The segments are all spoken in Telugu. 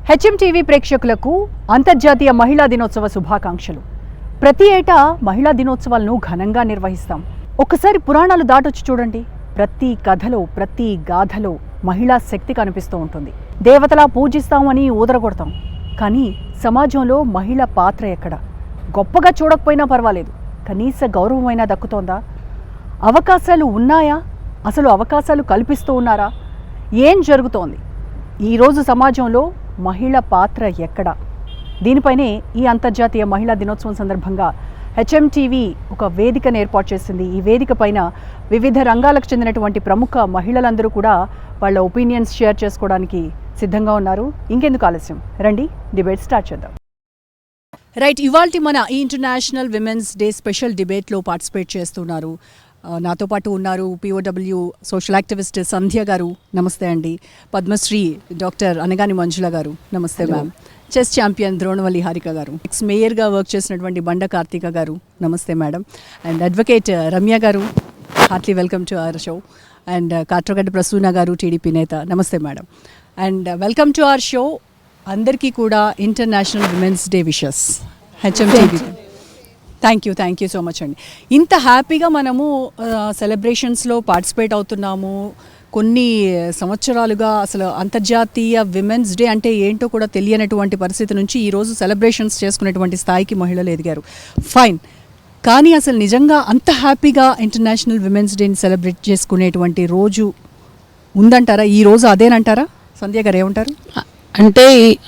hmtv ప్రేక్షకులకు అంతర్జాతీయ మహిళా దినోత్సవ శుభాకాంక్షలు. ప్రతి ఏటా మహిళా దినోత్సవాలను ఘనంగా నిర్వహిస్తాం. ఒకసారి పురాణాలు దాటొచ్చి చూడండి. ప్రతి కథలో ప్రతి గాథలో మహిళా శక్తి కనిపిస్తూ ఉంటుంది. దేవతలా పూజిస్తామని ఊదరగొడతాం, కానీ సమాజంలో మహిళ పాత్ర ఎక్కడ? గొప్పగా చూడకపోయినా పర్వాలేదు, కనీస గౌరవమైనా దక్కుతోందా? అవకాశాలు ఉన్నాయా? అసలు అవకాశాలు కల్పిస్తూ ఉన్నారా? ఏం జరుగుతోంది? ఈరోజు సమాజంలో మహిళ పాత్ర ఎక్కడ? దీనిపైనే ఈ అంతర్జాతీయ మహిళా దినోత్సవం సందర్భంగా hmtv ఒక వేదికను ఏర్పాటు చేసింది. ఈ వేదిక పైన వివిధ రంగాలకు చెందినటువంటి ప్రముఖ మహిళలందరూ కూడా వాళ్ళ ఒపీనియన్స్ షేర్ చేసుకోవడానికి సిద్ధంగా ఉన్నారు. ఇంకెందుకు ఆలస్యం, రండి డిబేట్ స్టార్ట్ చేద్దాం. రైట్, ఇవాల్టి మన ఈ ఇంటర్నేషనల్ విమెన్స్ డే స్పెషల్ డిబేట్లో పార్టిసిపేట్ చేస్తున్నారు. నాతో పాటు ఉన్నారు POW సోషల్ యాక్టివిస్ట్ సంధ్య గారు, నమస్తే అండి. పద్మశ్రీ డాక్టర్ అనగాని మంజుల గారు, నమస్తే ma'am. Chess champion Dronavalli Harika గారు, ఎక్స్ మేయర్గా వర్క్ చేసినటువంటి బండ కార్తీక గారు, నమస్తే మేడం. అండ్ అడ్వకేట్ రమ్య గారు, heartily welcome to our show. And Katragadda Prasuna గారు, టీడీపీ నేత, నమస్తే madam. And welcome to our show. అందరికీ కూడా international women's day wishes hmtv. Thank you so much అండి. ఇంత హ్యాపీగా మనము సెలబ్రేషన్స్లో పార్టిసిపేట్ అవుతున్నాము. కొన్ని సంవత్సరాలుగా అసలు అంతర్జాతీయ విమెన్స్ డే అంటే ఏంటో కూడా తెలియనటువంటి పరిస్థితి నుంచి ఈరోజు సెలబ్రేషన్స్ చేసుకునేటువంటి స్థాయికి మహిళలు ఎదిగారు. ఫైన్, కానీ అసలు నిజంగా అంత హ్యాపీగా ఇంటర్నేషనల్ విమెన్స్ డేని సెలబ్రేట్ చేసుకునేటువంటి రోజు ఉందంటారా? ఈ రోజు అదేనంటారా? సంధ్య గారు ఏమంటారు? అంటే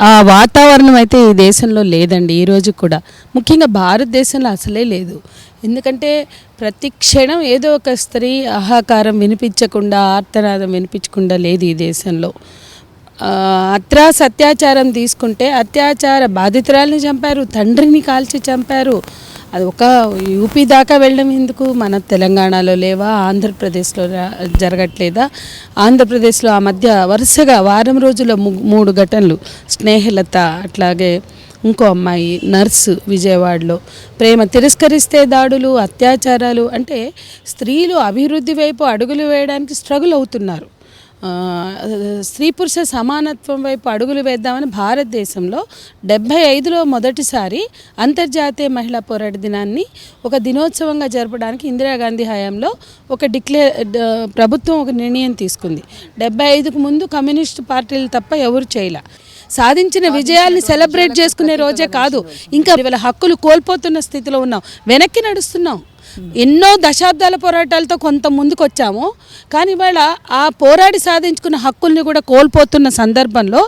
ఆ వాతావరణం అయితే ఈ దేశంలో లేదండి. ఈరోజు కూడా ముఖ్యంగా భారతదేశంలో అసలే లేదు. ఎందుకంటే ప్రతి క్షణం ఏదో ఒక స్త్రీ ఆహాకారం వినిపించకుండా, ఆర్తనాదం వినిపించకుండా లేదు ఈ దేశంలో. అత్రాస్ అత్యాచారం తీసుకుంటే అత్యాచార బాధితురాలని చంపారు, తండ్రిని కాల్చి చంపారు. అది ఒక యూపీ దాకా వెళ్ళడం ఎందుకు? మన తెలంగాణలో లేవా? ఆంధ్రప్రదేశ్లో జరగట్లేదా? ఆంధ్రప్రదేశ్లో ఆ మధ్య వరుసగా వారం రోజుల్లో 3 ఘటనలు. స్నేహలత, అట్లాగే ఇంకో అమ్మాయి నర్సు విజయవాడలో. ప్రేమ తిరస్కరిస్తే దాడులు, అత్యాచారాలు. అంటే స్త్రీలు అభివృద్ధి వైపు అడుగులు వేయడానికి స్ట్రగుల్ అవుతున్నారు. స్త్రీ పురుష సమానత్వం వైపు అడుగులు వేద్దామని భారతదేశంలో 75లో మొదటిసారి అంతర్జాతీయ మహిళా పోరాట దినాన్ని ఒక దినోత్సవంగా జరపడానికి ఇందిరాగాంధీ హయాంలో ఒక ప్రభుత్వం ఒక నిర్ణయం తీసుకుంది. 75కు ముందు కమ్యూనిస్టు పార్టీలు తప్ప ఎవరు చేయలే. సాధించిన విజయాల్ని సెలబ్రేట్ చేసుకునే రోజే కాదు, ఇంకా ఇవాళ హక్కులు కోల్పోతున్న స్థితిలో ఉన్నాం, వెనక్కి నడుస్తున్నాం. ఎన్నో దశాబ్దాల పోరాటాలతో కొంత ముందుకు వచ్చాము, కానీ ఇవాళ ఆ పోరాడి సాధించుకున్న హక్కుల్ని కూడా కోల్పోతున్న సందర్భంలో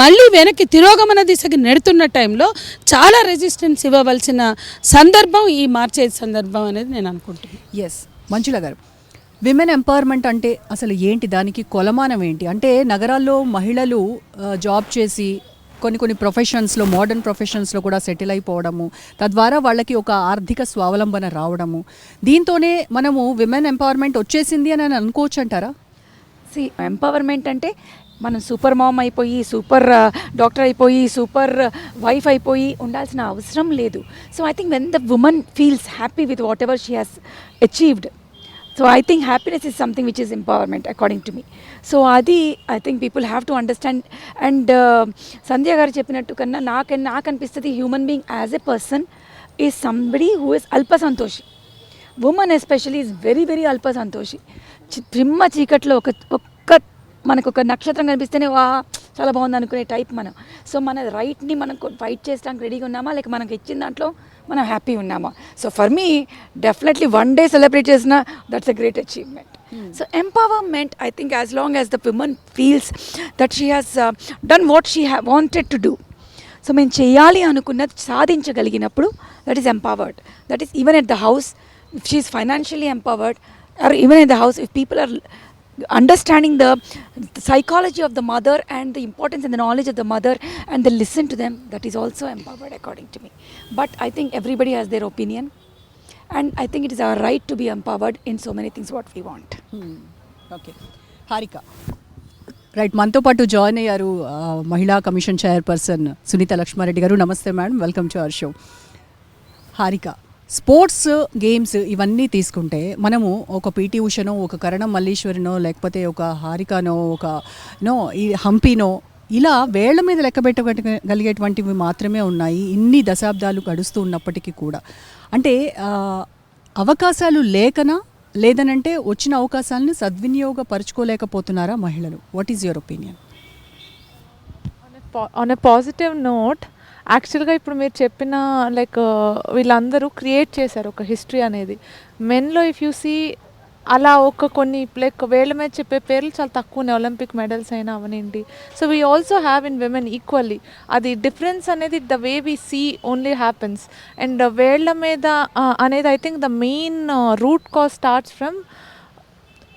మళ్ళీ వెనక్కి తిరోగమన దిశకి నెడుతున్న టైంలో చాలా రెసిస్టెన్స్ ఇవ్వవలసిన సందర్భం ఈ మార్చే సందర్భం అనేది నేను అనుకుంటున్నాను. ఎస్, మంజుల గారు, విమెన్ ఎంపవర్మెంట్ అంటే అసలు ఏంటి? దానికి కొలమానం ఏంటి? అంటే నగరాల్లో మహిళలు జాబ్ చేసి కొన్ని ప్రొఫెషన్స్లో, మోడర్న్ ప్రొఫెషన్స్లో కూడా సెటిల్ అయిపోవడము, తద్వారా వాళ్ళకి ఒక ఆర్థిక స్వావలంబన రావడము, దీంతోనే మనము విమెన్ ఎంపవర్మెంట్ వచ్చేసింది అని అనుకోవచ్చు అంటారా? ఎంపవర్మెంట్ అంటే మనం సూపర్ మామ్ అయిపోయి, సూపర్ డాక్టర్ అయిపోయి, సూపర్ వైఫ్ అయిపోయి ఉండాల్సిన అవసరం లేదు. So I think when the women feels happy with what ever she has achieved, so I think happiness is something which is empowerment according to me. So adi I think people have to understand. And Sandhya garu cheppinattu kanna నాకు అనిపిస్తుంది human being as a person is somebody who is alpa santoshi. Woman especially is very very alpa santoshi. చిమ్మ చీకట్లో ఒక్క మనకు ఒక నక్షత్రం కనిపిస్తేనే వా చాలా బాగుంది అనుకునే టైప్ మనం. సో మన రైట్ని మనం ఫైట్ చేయడానికి రెడీగా ఉన్నామా, లేక మనకు ఇచ్చిన దాంట్లో మనం హ్యాపీ ఉన్నామా? So for me definitely one day celebrate చేసిన that's a great achievement. So empowerment I think as long as the woman feels that she has done what she wanted to do. So మేము చేయాలి అనుకున్నది సాధించగలిగినప్పుడు that is empowered. That is even at the house, if she is financially empowered, or even at the house if people are understanding the psychology of the mother and the importance and the knowledge of the mother and they listen to them, that is also empowered according to me. But I think everybody has their opinion and I think it is our right to be empowered in so many things what we want. Okay, Harika, right, మనతో పాటు జాయిన్ అయ్యారు మహిళా కమిషన్ చైర్పర్సన్ సునీత లక్ష్మారెడ్డి గారు. నమస్తే madam, welcome to our show. Harika, sports games ఇవన్నీ తీసుకుంటే మనము ఒక పీటీ ఉషనో, ఒక కరణం మల్లీశ్వరినో, లేకపోతే ఒక హారికనో, ఒక ఈ హంపీనో, ఇలా వేళ్ల మీద లెక్కబెట్టగలిగేటువంటివి మాత్రమే ఉన్నాయి ఇన్ని దశాబ్దాలు గడుస్తూ ఉన్నప్పటికీ కూడా. అంటే అవకాశాలు లేకనా, లేదనంటే వచ్చిన అవకాశాలను సద్వినియోగపరచుకోలేకపోతున్నారా మహిళలు? What is your opinion? On a positive note, యాక్చువల్గా ఇప్పుడు మీరు చెప్పిన లైక్ వీళ్ళందరూ క్రియేట్ చేశారు ఒక హిస్టరీ అనేది. మెన్లో ఇఫ్ యూ సీ అలా ఒక కొన్ని లైక్ వేళ్ళ మీద చెప్పే పేర్లు చాలా తక్కువ ఉన్నాయి, ఒలింపిక్ మెడల్స్ అయినా అవనండి. So we also have in women equally. అది డిఫరెన్స్ అనేది the way we see only happens. And వేళ్ళ మీద అనేది I think the main root cause starts from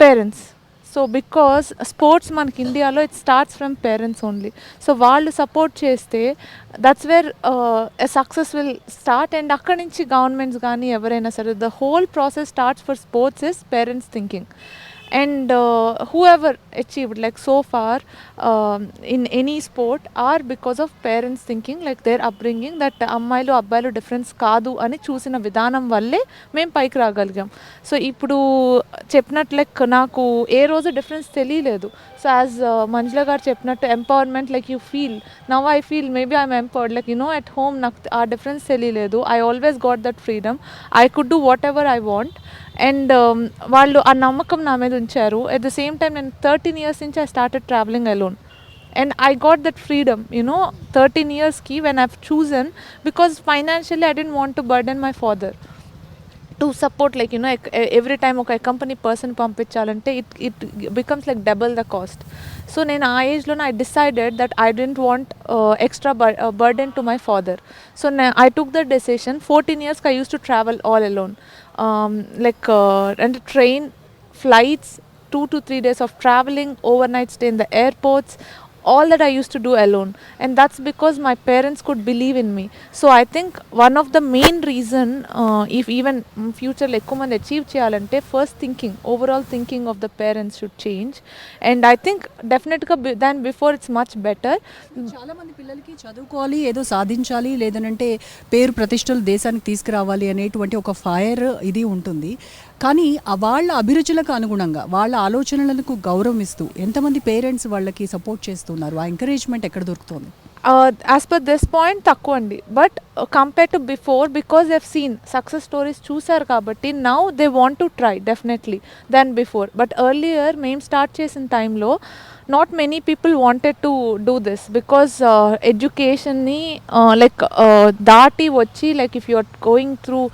parents. So because sports మనకి ఇండియాలో it starts from parents only. So వాళ్ళు సపోర్ట్ చేస్తే that's where success will start. And అక్కడి నుంచి గవర్నమెంట్స్ కానీ ఎవరైనా సరే the whole process starts for sports is parents thinking. And whoever achieved like so far in any sport are because of parents thinking, like their upbringing, that అమ్మాయిలు అబ్బాయిలు డిఫరెన్స్ కాదు అని చూసిన విధానం వల్లే మేము పైకి రాగలిగాం. సో ఇప్పుడు చెప్పినట్టు లైక్ నాకు ఏ రోజు డిఫరెన్స్ తెలియలేదు. సో యాజ్ మంజుల గారు చెప్పినట్టు empowerment, like you feel now I feel maybe I'm empowered, like at home నాకు ఆ డిఫరెన్స్ తెలియలేదు. I always got that freedom, I could do what ever I want. And వాళ్ళు ఆ నమ్మకం నా మీద ఉంచారు. ఎట్ ద సేమ్ టైం నేను 13 years నుంచి I started travelling alone. And I got that freedom, 13 years ki when I've chosen, because financially I didn't want to burden my father to support, like every time okay company person pampichalante it becomes like double the cost. So nenu aa age lo I decided that I didn't want extra burden to my father. So I took the decision. 14 years I used to travel all alone, and train, flights, 2 to 3 days of traveling, overnight stay in the airports, all that I used to do alone. And that's because my parents could believe in me. So I think one of the main reason if even future lo ekku mandi achieve cheyalante, first thinking, overall thinking of the parents should change. And I think definitely than before it's much better. చాలా మంది పిల్లలకి చదువుకోవాలి, ఏదో సాధించాలి, లేదనంటే పేరు ప్రతిష్టలు దేశానికి తీసుకురావాలి అనేటువంటి ఒక ఫైర్ ఇది ఉంటుంది. కానీ వాళ్ళ అభిరుచులకు అనుగుణంగా వాళ్ళ ఆలోచనలకు గౌరవం ఇస్తూ ఎంతమంది పేరెంట్స్ వాళ్ళకి సపోర్ట్ చేస్తున్నారు? ఆ ఎంకరేజ్మెంట్ ఎక్కడ దొరుకుతుంది? యాజ్ పర్ దిస్ పాయింట్ తక్కువ అండి. But compare to before, because they've seen success stories చూసారు కాబట్టి now they want to try definitely than before. But earlier మేము స్టార్ట్ చేసిన టైంలో not many people wanted to do this, because education ni daati vachi, like if you are going through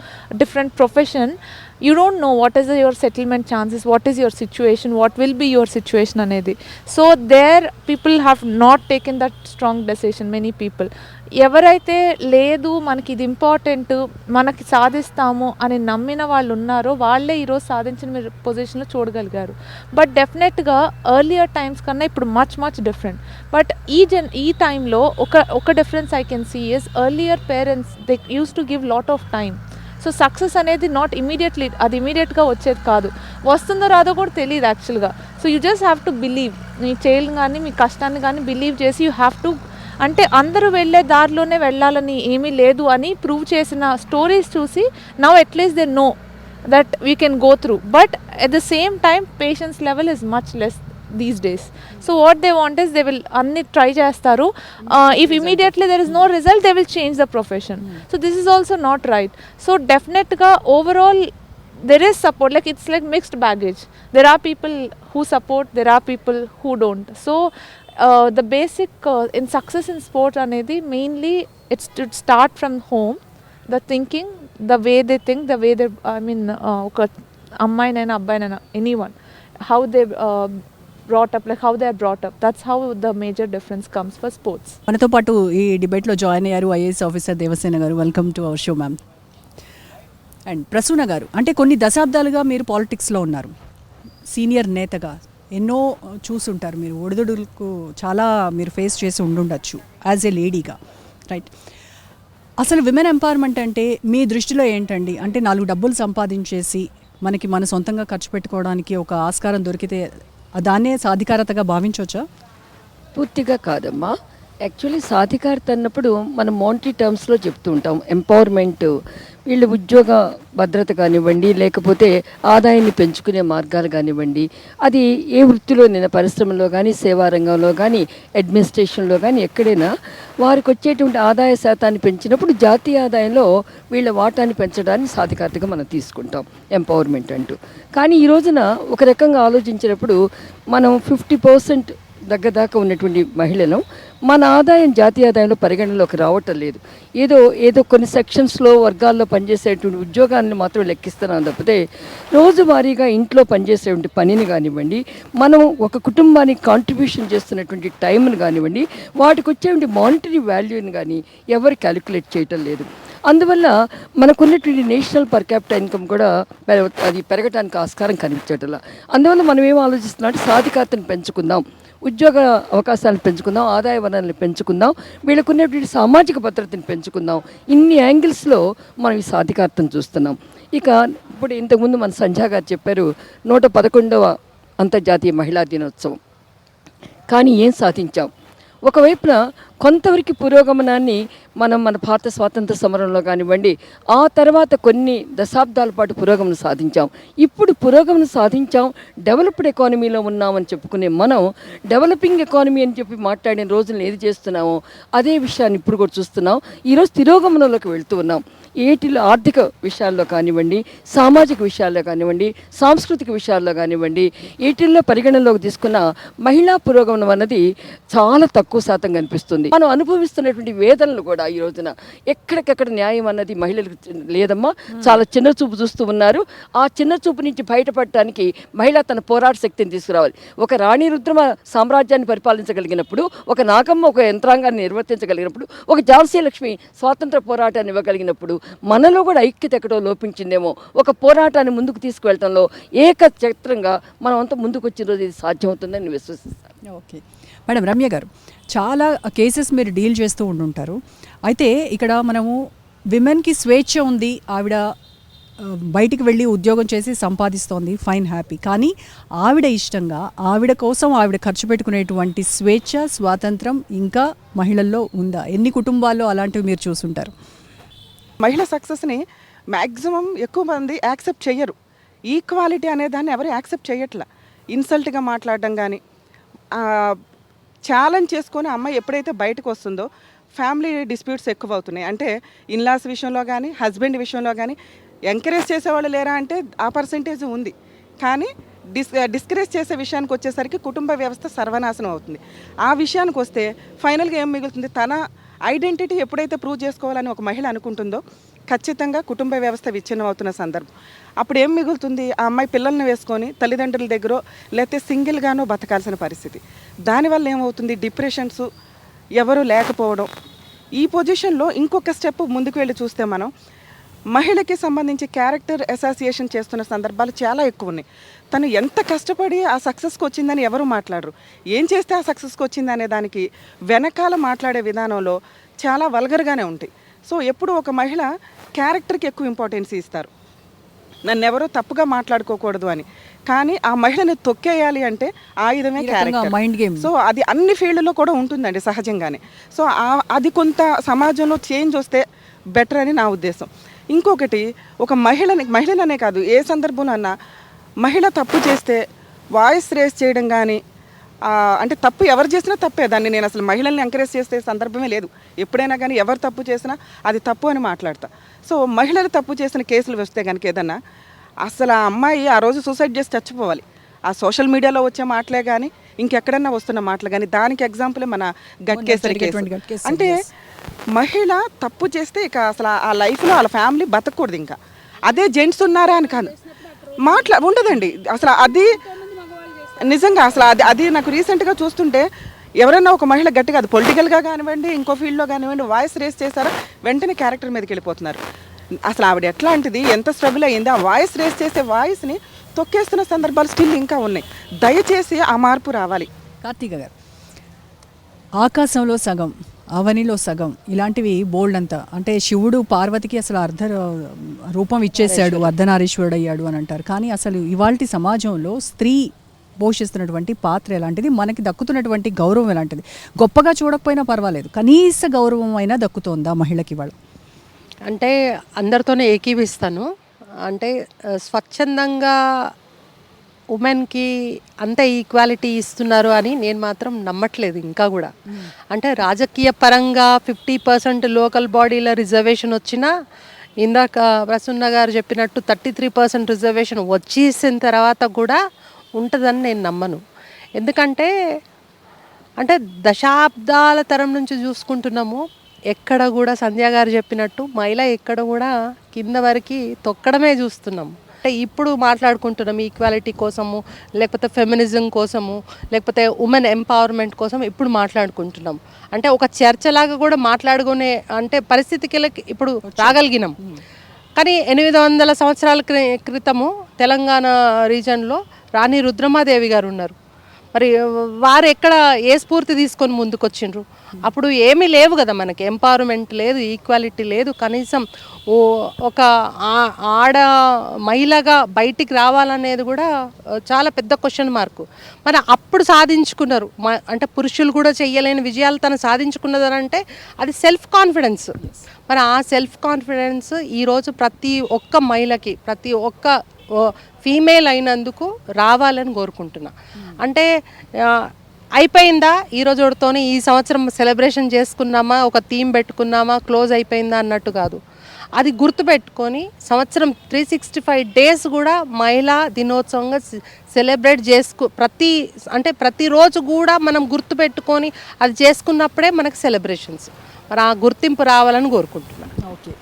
different profession, you don't know what is your settlement chances, what is your situation, what will be your situation anedi. So there people have not taken that strong decision, many people. ఎవరైతే లేదు మనకి ఇది ఇంపార్టెంట్, మనకి సాధిస్తాము అని నమ్మిన వాళ్ళు ఉన్నారో వాళ్ళే ఈరోజు సాధించిన మీరు పొజిషన్లో చూడగలిగారు. బట్ డెఫినెట్గా ఎర్లియర్ టైమ్స్ కన్నా ఇప్పుడు మచ్ డిఫరెంట్. బట్ ఈ టైంలో ఒక difference I can see is earlier parents they use to give lot of time. So success అనేది నాట్ ఇమీడియట్లీ, అది ఇమీడియట్గా వచ్చేది కాదు, వస్తుందో రాదో కూడా తెలియదు యాక్చువల్గా. So you just have to believe, మీ చైల్డ్ కానీ మీ కష్టాన్ని కానీ బిలీవ్ చేసి యూ హ్యావ్ టు, అంటే అందరూ వెళ్ళే దారిలోనే వెళ్ళాలని ఏమీ లేదు అని ప్రూవ్ చేసిన స్టోరీస్ చూసి now at least they know that we can go through. But at the same time patience level is much less these days. So what they want is they will anni try chestaru, if immediately there is no result they will change the profession. So this is also not right. So definitely overall there is support, like it's like mixed baggage. There are people who support, there are people who don't. So the basic in success in sport anedi mainly it should start from home, the thinking, the way they think, the way they oka ammayinaina abbayinaina anyone, how they brought up, like how they are brought up, that's how the major difference comes for sports. మనతో పాటు ఈ డిబేట్లో జాయిన్ అయ్యారు ఐఏఎస్ ఆఫీసర్ దేవసేన గారు. Welcome to our show ma'am. And Prasuna గారు, అంటే కొన్ని దశాబ్దాలుగా మీరు పాలిటిక్స్లో ఉన్నారు, సీనియర్ నేతగా ఎన్నో చూసుంటారు, మీరు ఒడిదుడులకు చాలా మీరు ఫేస్ చేసి ఉండుండొచ్చు యాజ్ ఏ లేడీగా, రైట్? అసలు విమెన్ ఎంపవర్మెంట్ అంటే మీ దృష్టిలో ఏంటండి? అంటే 4 డబ్బులు సంపాదించేసి మనకి మన సొంతంగా ఖర్చు పెట్టుకోవడానికి ఒక ఆస్కారం దొరికితే దాన్నే సాధికారతగా భావించవచ్చా? పూర్తిగా కాదమ్మా. యాక్చువల్లీ సాధికారత అన్నప్పుడు మనం మోనిటరీ టర్మ్స్లో చెప్తూ ఉంటాం. ఎంపవర్మెంట్ వీళ్ళ ఉద్యోగ భద్రత కానివ్వండి, లేకపోతే ఆదాయాన్ని పెంచుకునే మార్గాలు కానివ్వండి, అది ఏ వృత్తిలోనైనా పరిశ్రమలో కానీ, సేవా రంగంలో కానీ, అడ్మినిస్ట్రేషన్లో కానీ ఎక్కడైనా వారికి వచ్చేటువంటి ఆదాయ శాతాన్ని పెంచినప్పుడు జాతీయ ఆదాయంలో వీళ్ళ వాటాన్ని పెంచడాన్ని సాధికారతగా మనం తీసుకుంటాం ఎంపవర్మెంట్ అంటూ. కానీ ఈ రోజున ఒక రకంగా ఆలోచించినప్పుడు మనం 50% దగ్గరదాకా ఉన్నటువంటి మహిళను మన ఆదాయం జాతీయ ఆదాయంలో పరిగణనలోకి రావటం లేదు. ఏదో కొన్ని సెక్షన్స్లో వర్గాల్లో పనిచేసేటువంటి ఉద్యోగాలను మాత్రం లెక్కిస్తున్నాం తప్పితే రోజువారీగా ఇంట్లో పనిచేసేటువంటి పనిని కానివ్వండి, మనం ఒక కుటుంబానికి కాంట్రిబ్యూషన్ చేస్తున్నటువంటి టైంని కానివ్వండి, వాటికి వచ్చేటువంటి మానిటరీ వాల్యూని కానీ ఎవరు క్యాలిక్యులేట్ చేయటం లేదు. అందువల్ల మనకున్నటువంటి నేషనల్ పర్ క్యాపిటల్ ఇన్కమ్ కూడా అది పెరగడానికి ఆస్కారం కనిపించట్లా. అందువల్ల మనం ఏం ఆలోచిస్తున్నాం అంటే సాధికారతను పెంచుకుందాం, ఉద్యోగ అవకాశాలను పెంచుకుందాం, ఆదాయ వనరులను పెంచుకుందాం, వీళ్ళకున్నటువంటి సామాజిక భద్రతను పెంచుకుందాం. ఇన్ని యాంగిల్స్లో మనం ఈ సాధికారతను చూస్తున్నాం. ఇక ఇప్పుడు ఇంతకుముందు మన సంధ్యా గారు చెప్పారు 111వ అంతర్జాతీయ మహిళా దినోత్సవం. కానీ ఏం సాధించాం? ఒకవైపున కొంతవరకు పురోగమనాన్ని మన భారత స్వాతంత్ర సమరంలో కానివ్వండి, ఆ తర్వాత కొన్ని దశాబ్దాల పాటు పురోగమనం సాధించాం. ఇప్పుడు పురోగమనం సాధించాం, డెవలప్డ్ ఎకానమీలో ఉన్నామని చెప్పుకునే మనం డెవలపింగ్ ఎకానమీ అని చెప్పి మాట్లాడిన రోజులను ఏది చేస్తున్నామో అదే విషయాన్ని ఇప్పుడు కూడా చూస్తున్నాం. ఈరోజు తిరోగమనంలోకి వెళ్తూ ఉన్నాం. ఏటిలో ఆర్థిక విషయాల్లో కానివ్వండి, సామాజిక విషయాల్లో కానివ్వండి, సాంస్కృతిక విషయాల్లో కానివ్వండి, వీటిల్లో పరిగణనలోకి తీసుకున్న మహిళా పురోగమనం అన్నది చాలా తక్కువ శాతం కనిపిస్తుంది. మనం అనుభవిస్తున్నటువంటి వేదనలు కూడా ఈ రోజున ఎక్కడికెక్కడ న్యాయం అన్నది మహిళలకు లేదమ్మా. చాలా చిన్న చూపు చూస్తూ ఉన్నారు. ఆ చిన్న చూపు నుంచి బయటపడటానికి మహిళ తన పోరాట శక్తిని తీసుకురావాలి. ఒక రాణి రుద్రమ సామ్రాజ్యాన్ని పరిపాలించగలిగినప్పుడు, ఒక నాగమ్మ ఒక యంత్రాంగాన్ని నిర్వర్తించగలిగినప్పుడు, ఒక ఝాన్సీ లక్ష్మి స్వాతంత్ర పోరాటాన్ని ఇవ్వగలిగినప్పుడు మనలో కూడా ఐక్యత ఎక్కడో లోపించిందేమో. ఒక పోరాటాన్ని ముందుకు తీసుకువెళ్ళటంలో ఏకఛత్రంగా మనం అంతా ముందుకు వచ్చిన రోజు ఇది సాధ్యమవుతుందని నేను విశ్వసిస్తాను. ఓకే మేడం, రమ్య గారు, చాలా కేసెస్ మీరు డీల్ చేస్తూ ఉండుంటారు. అయితే ఇక్కడ మనము విమెన్కి స్వేచ్ఛ ఉంది, ఆవిడ బయటికి వెళ్ళి ఉద్యోగం చేసి సంపాదిస్తోంది, ఫైన్, హ్యాపీ. కానీ ఆవిడ ఇష్టంగా ఆవిడ కోసం ఆవిడ ఖర్చు పెట్టుకునేటువంటి స్వేచ్ఛ, స్వాతంత్రం ఇంకా మహిళల్లో ఉందా? ఎన్ని కుటుంబాల్లో అలాంటివి మీరు చూసుంటారు? మహిళ సక్సెస్ని మ్యాక్సిమం ఎక్కువ మంది యాక్సెప్ట్ చెయ్యరు. ఈక్వాలిటీ అనే దాన్ని ఎవరు యాక్సెప్ట్ చేయట్లా. ఇన్సల్ట్గా మాట్లాడడం కానీ, ఛాలెంజ్ చేసుకొని అమ్మాయి ఎప్పుడైతే బయటకు వస్తుందో ఫ్యామిలీ డిస్ప్యూట్స్ ఎక్కువ అవుతున్నాయి. అంటే ఇన్లాస్ విషయంలో కానీ, హస్బెండ్ విషయంలో కానీ ఎంకరేజ్ చేసేవాళ్ళు లేరా అంటే ఆ పర్సంటేజ్ ఉంది. కానీ డిస్కరేజ్ చేసే విషయానికి వచ్చేసరికి కుటుంబ వ్యవస్థ సర్వనాశనం అవుతుంది. ఆ విషయానికి వస్తే ఫైనల్గా ఏం మిగులుతుంది? తన ఐడెంటిటీ ఎప్పుడైతే ప్రూవ్ చేసుకోవాలని ఒక మహిళ అనుకుంటుందో ఖచ్చితంగా కుటుంబ వ్యవస్థ విచ్ఛిన్నం అవుతున్న సందర్భం. అప్పుడు ఏం మిగులుతుంది? ఆ అమ్మాయి పిల్లల్ని వేసుకొని తల్లిదండ్రుల దగ్గర లేకపోతే సింగిల్గానో బతకాల్సిన పరిస్థితి. దానివల్ల ఏమవుతుంది? డిప్రెషన్స్, ఎవరు లేకపోవడం. ఈ పొజిషన్లో ఇంకొక స్టెప్ ముందుకు వెళ్ళి చూస్తే మనం మహిళకి సంబంధించి క్యారెక్టర్ అసోసియేషన్ చేస్తున్న సందర్భాలు చాలా ఎక్కువ ఉన్నాయి. తను ఎంత కష్టపడి ఆ సక్సెస్కి వచ్చిందని ఎవరు మాట్లాడరు. ఏం చేస్తే ఆ సక్సెస్కి వచ్చింది అనే దానికి వెనకాల మాట్లాడే విధానంలో చాలా వల్గర్గానే ఉంటాయి. సో ఎప్పుడు ఒక మహిళ క్యారెక్టర్కి ఎక్కువ ఇంపార్టెన్స్ ఇస్తారు. నన్ను ఎవరో తప్పుగా మాట్లాడుకోకూడదు అని. కానీ ఆ మహిళని తొక్కేయాలి అంటే ఆయుధమే క్యారెక్టర్, మైండ్ గేమ్. సో అది అన్ని ఫీల్డ్లో కూడా ఉంటుందండి సహజంగానే. సో అది కొంత సమాజంలో చేంజ్ వస్తే బెటర్ అని నా ఉద్దేశం. ఇంకొకటి, ఒక మహిళలనే కాదు, ఏ సందర్భంలో అన్నా మహిళ తప్పు చేస్తే వాయిస్ రేస్ చేయడం కానీ, అంటే తప్పు ఎవరు చేసినా తప్పే. దాన్ని నేను అసలు మహిళల్ని ఎంకరేజ్ చేసే సందర్భమే లేదు. ఎప్పుడైనా కానీ ఎవరు తప్పు చేసినా అది తప్పు అని మాట్లాడతా. సో మహిళలు తప్పు చేసిన కేసులు వస్తే కనుక ఏదన్నా, అసలు ఆ అమ్మాయి ఆ రోజు సూసైడ్ చేసి చచ్చిపోవాలి. ఆ సోషల్ మీడియాలో వచ్చే మాటలే కానీ, ఇంకెక్కడన్నా వస్తున్న మాటలు కానీ. దానికి ఎగ్జాంపులే మన గట్కేసరి కేసు. అంటే మహిళ తప్పు చేస్తే ఇక అసలు ఆ లైఫ్లో వాళ్ళ ఫ్యామిలీ బతకూడదు. ఇంకా అదే జెంట్స్ ఉన్నారా అని కాదు, ఉండదండి అసలు. అది నిజంగా అసలు అది నాకు రీసెంట్గా చూస్తుంటే ఎవరైనా ఒక మహిళ గట్టిగా, అది పొలిటికల్గా కానివ్వండి, ఇంకో ఫీల్డ్లో కానివ్వండి, వాయిస్ రేస్ చేశారా వెంటనే క్యారెక్టర్ మీదకి వెళ్ళిపోతున్నారు. అసలు ఆవిడ ఎట్లాంటిది, ఎంత స్ట్రగుల్ అయ్యింది. ఆ వాయిస్ రేస్ చేసే వాయిస్ని తొక్కేస్తున్న సందర్భాలు స్టిల్ ఇంకా ఉన్నాయి. దయచేసి ఆ మార్పు రావాలి. కార్తీక గారు, ఆకాశంలో సగం, అవనిలో సగం, ఇలాంటివి బోల్డ్ అంతా. అంటే శివుడు పార్వతికి అసలు అర్ధ రూపం ఇచ్చేసాడు, అర్ధనారీశ్వరుడు అయ్యాడు అని అంటారు. కానీ అసలు ఇవాల్టి సమాజంలో స్త్రీ పోషిస్తున్నటువంటి పాత్ర ఎలాంటిది, మనకి దక్కుతున్నటువంటి గౌరవం ఎలాంటిది? గొప్పగా చూడకపోయినా పర్వాలేదు, కనీస గౌరవం అయినా దక్కుతోందా మహిళకి? వాళ్ళు అంటే అందరితోనే ఏకీభిస్తాను. అంటే స్వచ్ఛందంగా ఉమెన్కి అంత ఈక్వాలిటీ ఇస్తున్నారు అని నేను మాత్రం నమ్మట్లేదు ఇంకా కూడా. అంటే రాజకీయ పరంగా 50% లోకల్ బాడీల రిజర్వేషన్ వచ్చినా, ఇందాక ప్రసన్న గారు చెప్పినట్టు 33% రిజర్వేషన్ వచ్చేసిన తర్వాత కూడా ఉంటుందని నేను నమ్మను. ఎందుకంటే అంటే దశాబ్దాల తరం నుంచి చూసుకుంటున్నాము, ఎక్కడ కూడా సంధ్య గారు చెప్పినట్టు మహిళ ఎక్కడ కూడా కింద వరకు తొక్కడమే చూస్తున్నాం. అంటే ఇప్పుడు మాట్లాడుకుంటున్నాం ఈక్వాలిటీ కోసము, లేకపోతే ఫెమినిజం కోసము, లేకపోతే ఉమెన్ ఎంపవర్మెంట్ కోసం ఇప్పుడు మాట్లాడుకుంటున్నాం. అంటే ఒక చర్చలాగా కూడా మాట్లాడుకునే అంటే పరిస్థితికి ఇప్పుడు రాగలిగినాం. కానీ 800 సంవత్సరాల క్రితము తెలంగాణ రీజన్లో రాణి రుద్రమాదేవి గారు ఉన్నారు. మరి వారు ఎక్కడ ఏ స్ఫూర్తి తీసుకొని ముందుకొచ్చిండ్రు? అప్పుడు ఏమీ లేవు కదా, మనకి ఎంపవర్మెంట్ లేదు, ఈక్వాలిటీ లేదు. కనీసం ఒక ఆడ మహిళగా బయటికి రావాలనేది కూడా చాలా పెద్ద క్వశ్చన్ మార్కు. మరి అప్పుడు సాధించుకున్నారు. అంటే పురుషులు కూడా చెయ్యలేని విజయాలు తను సాధించుకున్నదని అంటే అది సెల్ఫ్ కాన్ఫిడెన్స్. మరి ఆ సెల్ఫ్ కాన్ఫిడెన్స్ ఈరోజు ప్రతి ఒక్క మహిళకి, ప్రతి ఒక్క ఫీమేల్ అయినందుకు రావాలని కోరుకుంటున్నా. అంటే అయిపోయిందా ఈ రోజుతోనే, ఈ సంవత్సరం సెలబ్రేషన్ చేసుకున్నామా, ఒక థీమ్ పెట్టుకున్నామా, క్లోజ్ అయిపోయిందా అన్నట్టు కాదు. అది గుర్తుపెట్టుకొని సంవత్సరం 365 డేస్ కూడా మహిళా దినోత్సవంగా సెలబ్రేట్ ప్రతిరోజు కూడా మనం గుర్తుపెట్టుకొని అది చేసుకున్నప్పుడే మనకు సెలబ్రేషన్స్. మరి ఆ గుర్తింపు రావాలని కోరుకుంటున్నాను. ఓకే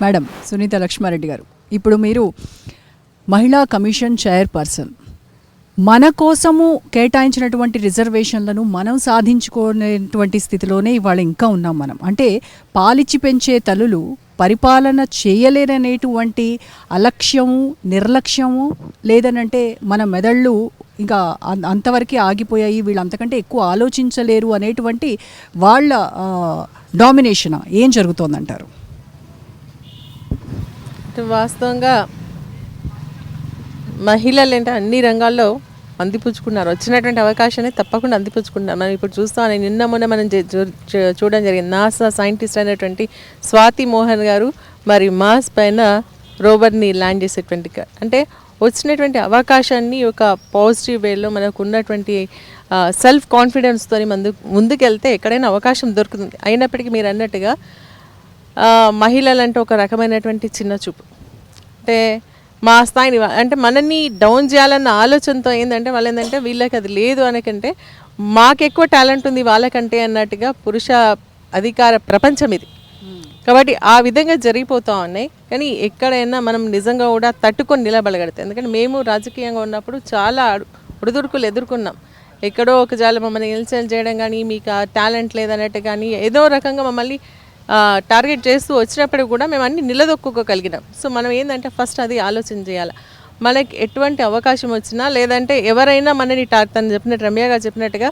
మేడం, సునీత లక్ష్మారెడ్డి గారు, ఇప్పుడు మీరు మహిళా కమిషన్ చైర్పర్సన్, మన కోసము కేటాయించినటువంటి రిజర్వేషన్లను మనం సాధించుకునేటువంటి స్థితిలోనే ఇవాళ ఇంకా ఉన్నాం మనం. అంటే పాలిచ్చి పెంచే తల్లులు పరిపాలన చేయలేరనేటువంటి అలక్ష్యము, నిర్లక్ష్యము, లేదనంటే మన మెదళ్ళు ఇంకా అంతవరకే ఆగిపోయాయి, వీళ్ళు అంతకంటే ఎక్కువ ఆలోచించలేరు అనేటువంటి వాళ్ళ డామినేషన్ ఏం జరుగుతోందంటారు? వాస్తవంగా మహిళలు అంటే అన్ని రంగాల్లో అందిపుచ్చుకున్నారు. వచ్చినటువంటి అవకాశాన్ని తప్పకుండా అందిపుచ్చుకున్నారు. మనం ఇప్పుడు చూస్తాం, నిన్న మొన్న మనం చూడడం జరిగింది. నాసా సైంటిస్ట్ అయినటువంటి స్వాతి మోహన్ గారు మరి మాస్ పైన రోవర్ని ల్యాండ్ చేసేటువంటి, అంటే వచ్చినటువంటి అవకాశాన్ని ఒక పాజిటివ్ వేలో మనకు ఉన్నటువంటి సెల్ఫ్ కాన్ఫిడెన్స్తో ముందుకెళ్తే ఎక్కడైనా అవకాశం దొరుకుతుంది. అయినప్పటికీ మీరు అన్నట్టుగా మహిళలంటే ఒక రకమైనటువంటి చిన్న చూపు, అంటే మా స్థాయిని అంటే మనల్ని డౌన్ చేయాలన్న ఆలోచనతో ఏంటంటే వీళ్ళకి అది లేదు అనకంటే మాకు ఎక్కువ టాలెంట్ ఉంది వాళ్ళకంటే అన్నట్టుగా పురుష అధికార ప్రపంచం ఇది. కాబట్టి ఆ విధంగా జరిగిపోతూ ఉన్నాయి. కానీ ఎక్కడైనా మనం నిజంగా కూడా తట్టుకొని నిలబడగలుగుతాం. ఎందుకంటే మేము రాజకీయంగా ఉన్నప్పుడు చాలా ఒడిదుడుకులు ఎదుర్కొన్నాం. ఎక్కడో ఒక జాల మమ్మల్ని ఇన్సల్ట్ చేయడం కానీ, మీకు ఆ టాలెంట్ లేదన్నట్టు కానీ ఏదో రకంగా మమ్మల్ని టార్గెట్ చేస్తూ వచ్చినప్పుడు కూడా మేము అన్ని నిలదొక్కుకోగలిగినాం. సో మనం ఏంటంటే ఫస్ట్ అది ఆలోచన చేయాలి. మనకి ఎటువంటి అవకాశం వచ్చినా, లేదంటే ఎవరైనా మనని తను చెప్పినట్టు రమ్య గారు చెప్పినట్టుగా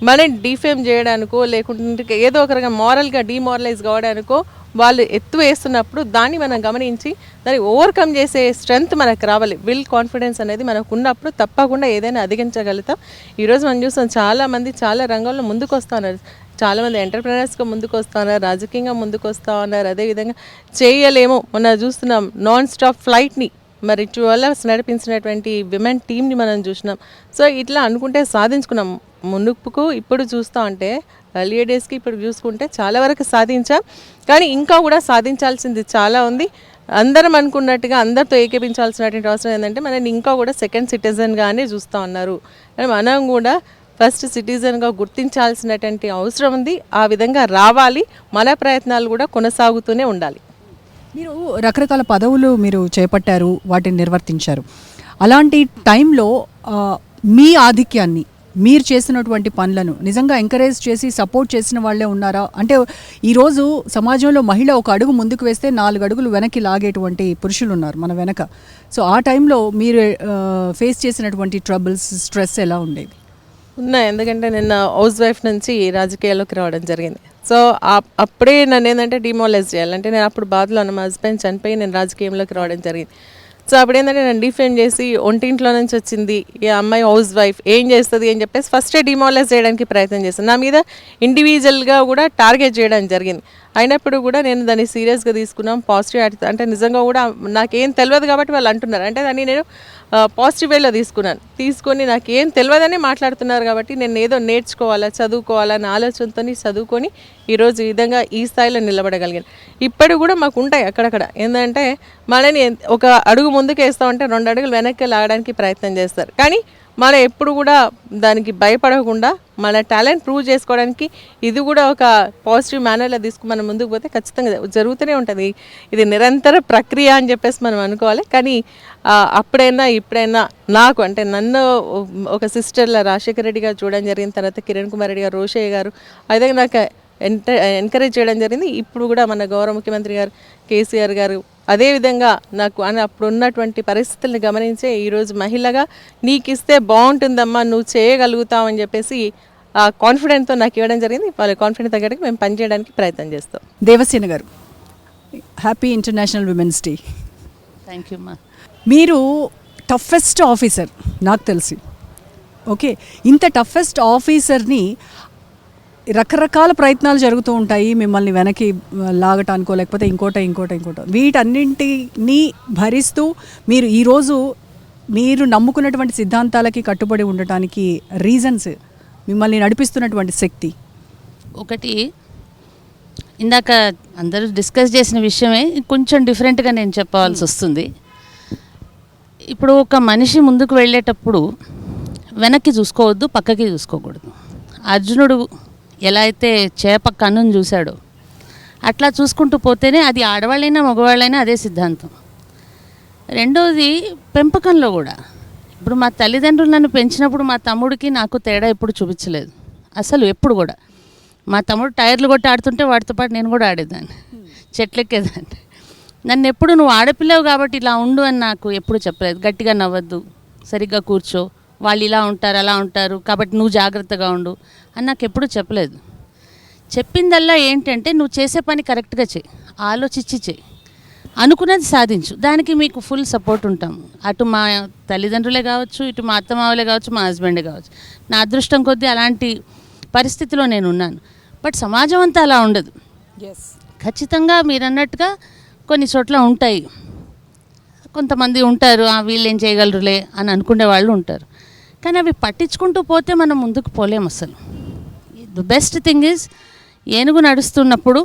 మనని డిఫేమ్ చేయడానికో, లేకుంటే ఏదో ఒక రకంగా మారల్గా డిమారలైజ్ కావడానికో వాళ్ళు ఎత్తు వేస్తున్నప్పుడు దాన్ని మనం గమనించి దాన్ని ఓవర్కమ్ చేసే స్ట్రెంగ్త్ మనకు రావాలి. విల్ కాన్ఫిడెన్స్ అనేది మనకు ఉన్నప్పుడు తప్పకుండా ఏదైనా అధిగమించగలుగుతాం. ఈరోజు మనం చూస్తాం చాలామంది చాలా రంగాల్లో ముందుకు వస్తున్నారు. చాలామంది ఎంటర్ప్రెనర్స్గా ముందుకు వస్తూ ఉన్నారు, రాజకీయంగా ముందుకు వస్తూ ఉన్నారు. అదేవిధంగా చేయలేము మొన్న చూస్తున్నాం నాన్ స్టాప్ ఫ్లైట్ని మరి 12 hours నడిపించినటువంటి విమెన్ టీమ్ని మనం చూసినాం. సో ఇట్లా అనుకుంటే సాధించుకున్నాం. మునుపుకు ఇప్పుడు చూస్తూ ఉంటే ఎర్లియర్ డేస్కి ఇప్పుడు చూసుకుంటే చాలా వరకు సాధించాం. కానీ ఇంకా కూడా సాధించాల్సింది చాలా ఉంది. అందరం అనుకున్నట్టుగా అందరితో ఏకీపించాల్సినటువంటి అవసరం ఏంటంటే మనని ఇంకా కూడా సెకండ్ సిటిజన్గానే చూస్తూ ఉన్నారు. కానీ మనం కూడా ఫస్ట్ సిటిజన్గా గుర్తించాల్సినటువంటి అవసరం ఉంది. ఆ విధంగా రావాలి. మన ప్రయత్నాలు కూడా కొనసాగుతూనే ఉండాలి. మీరు రకరకాల పదవులు మీరు చేపట్టారు, వాటిని నిర్వర్తించారు. అలాంటి టైంలో మీ ఆధిక్యాన్ని, మీరు చేసినటువంటి పనులను నిజంగా ఎంకరేజ్ చేసి సపోర్ట్ చేసిన వాళ్ళే ఉన్నారా? అంటే ఈరోజు సమాజంలో మహిళ ఒక అడుగు ముందుకు వేస్తే 4 అడుగులు వెనక్కి లాగేటువంటి పురుషులు ఉన్నారు మన వెనక. సో ఆ టైంలో మీరు ఫేస్ చేసినటువంటి ట్రబుల్స్, స్ట్రెస్ ఎలా ఉండేది? ఉన్నాయి. ఎందుకంటే నేను హౌస్ వైఫ్ నుంచి రాజకీయాల్లోకి రావడం జరిగింది. సో అప్పుడే నన్ను ఏంటంటే డిమాలైజ్ చేయాలంటే నేను అప్పుడు బాధలో ఉన్న మా హస్బెండ్ చనిపోయి నేను రాజకీయంలోకి రావడం జరిగింది. సో అప్పుడు ఏంటంటే నన్ను డిఫేమ్ చేసి ఒంటింట్లో నుంచి వచ్చింది ఈ అమ్మాయి హౌస్ వైఫ్ ఏం చేస్తుంది అని చెప్పేసి ఫస్టే డిమాలైజ్ చేయడానికి ప్రయత్నం చేస్తాను. నా మీద ఇండివిజువల్గా కూడా టార్గెట్ చేయడం జరిగింది. అయినప్పుడు కూడా నేను దాన్ని సీరియస్గా తీసుకున్నాం. పాజిటివ్ అంటే నిజంగా కూడా నాకేం తెలియదు కాబట్టి వాళ్ళు అంటున్నారు, అంటే దాన్ని నేను పాజిటివ్ వేలో తీసుకొని నాకేం తెలియదని మాట్లాడుతున్నారు కాబట్టి నేను ఏదో నేర్చుకోవాలా, చదువుకోవాలా అనే ఆలోచనతో చదువుకొని ఈరోజు ఈ విధంగా ఈ స్థాయిలో నిలబడగలిగాను. ఇప్పుడు కూడా మాకు ఉంటాయి అక్కడక్కడ ఏంటంటే మనని ఒక అడుగు ముందుకు వేస్తామంటే 2 అడుగులు వెనక్కి లాగడానికి ప్రయత్నం చేస్తారు. కానీ మనం ఎప్పుడు కూడా దానికి భయపడకుండా మన టాలెంట్ ప్రూవ్ చేసుకోవడానికి ఇది కూడా ఒక పాజిటివ్ మేనర్లో తీసుకుని మనం ముందుకు పోతే ఖచ్చితంగా జరుగుతూనే ఉంటుంది. ఇది నిరంతర ప్రక్రియ అని చెప్పేసి మనం అనుకోవాలి. కానీ అప్పుడైనా ఇప్పుడైనా నాకు అంటే నన్ను ఒక సిస్టర్ల రాజశేఖర రెడ్డి గారు చూడడం జరిగిన తర్వాత కిరణ్ కుమార్ రెడ్డి గారు, రోషయ్య గారు అదే నాకు ఎంకరేజ్ చేయడం జరిగింది. ఇప్పుడు కూడా మన గౌరవ ముఖ్యమంత్రి గారు కేసీఆర్ గారు అదేవిధంగా నాకు అప్పుడు ఉన్నటువంటి పరిస్థితులను గమనించే ఈరోజు మహిళగా నీకు ఇస్తే బాగుంటుందమ్మా, నువ్వు చేయగలుగుతావు అని చెప్పేసి ఆ కాన్ఫిడెంట్తో నాకు ఇవ్వడం జరిగింది. వాళ్ళ కాన్ఫిడెంట్ తగ్గడానికి మేము పనిచేయడానికి ప్రయత్నం చేస్తాం. దేవసేన గారు, happy international women's day. Thank you మా. మీరు టఫెస్ట్ ఆఫీసర్ నాకు తెలిసి. ఓకే, ఇంత టఫెస్ట్ ఆఫీసర్ని రకరకాల ప్రయత్నాలు జరుగుతూ ఉంటాయి మిమ్మల్ని వెనక్కి లాగటానికో లేకపోతే ఇంకోటో వీటన్నింటినీ భరిస్తూ మీరు ఈరోజు మీరు నమ్ముకున్నటువంటి సిద్ధాంతాలకి కట్టుబడి ఉండటానికి రీజన్స్, మిమ్మల్ని నడిపిస్తున్నటువంటి శక్తి? ఒకటి, ఇందాక అందరూ డిస్కస్ చేసిన విషయమే కొంచెం డిఫరెంట్గా నేను చెప్పవలసి వస్తుంది. ఇప్పుడు ఒక మనిషి ముందుకు వెళ్ళేటప్పుడు వెనక్కి చూసుకోవద్దు, పక్కకి చూసుకోకూడదు. అర్జునుడు ఎలా అయితే చేప కన్నును చూశాడో అట్లా చూసుకుంటూ పోతేనే అది ఆడవాళ్ళైనా మగవాళ్ళైనా అదే సిద్ధాంతం. రెండోది, పెంపకంలో కూడా ఇప్పుడు మా తల్లిదండ్రులు నన్ను పెంచినప్పుడు మా తమ్ముడికి నాకు తేడా ఎప్పుడు చూపించలేదు అసలు, ఎప్పుడు కూడా. మా తమ్ముడు టైర్లు కొట్టి ఆడుతుంటే వాడితో పాటు నేను కూడా ఆడేదాన్ని, చెట్లెక్కేదాన్ని. నన్ను ఎప్పుడు నువ్వు ఆడపిల్లవు కాబట్టి ఇలా ఉండు అని నాకు ఎప్పుడు చెప్పలేదు. గట్టిగా నవ్వద్దు, సరిగ్గా కూర్చో, వాళ్ళు ఇలా ఉంటారు అలా ఉంటారు కాబట్టి నువ్వు జాగ్రత్తగా ఉండు అని నాకు ఎప్పుడు చెప్పలేదు. చెప్పిందల్లా ఏంటంటే నువ్వు చేసే పని కరెక్ట్గా చేయి, ఆలోచించి చేయి, అనుకున్నది సాధించు, దానికి మీకు ఫుల్ సపోర్ట్ ఉంటాము. అటు మా తల్లిదండ్రులే కావచ్చు, ఇటు మా అత్తమావలే కావచ్చు, మా హస్బెండే కావచ్చు. నా అదృష్టం కొద్దీ అలాంటి పరిస్థితిలో నేను ఉన్నాను. బట్ సమాజం అంతా అలా ఉండదు. ఖచ్చితంగా మీరు అన్నట్టుగా కొన్ని చోట్ల ఉంటాయి, కొంతమంది ఉంటారు వీళ్ళు ఏం చేయగలరులే అని అనుకునే వాళ్ళు ఉంటారు. కానీ అవి పట్టించుకుంటూ పోతే మనం ముందుకు పోలేం అసలు. ది బెస్ట్ థింగ్ ఈజ్ ఏనుగు నడుస్తున్నప్పుడు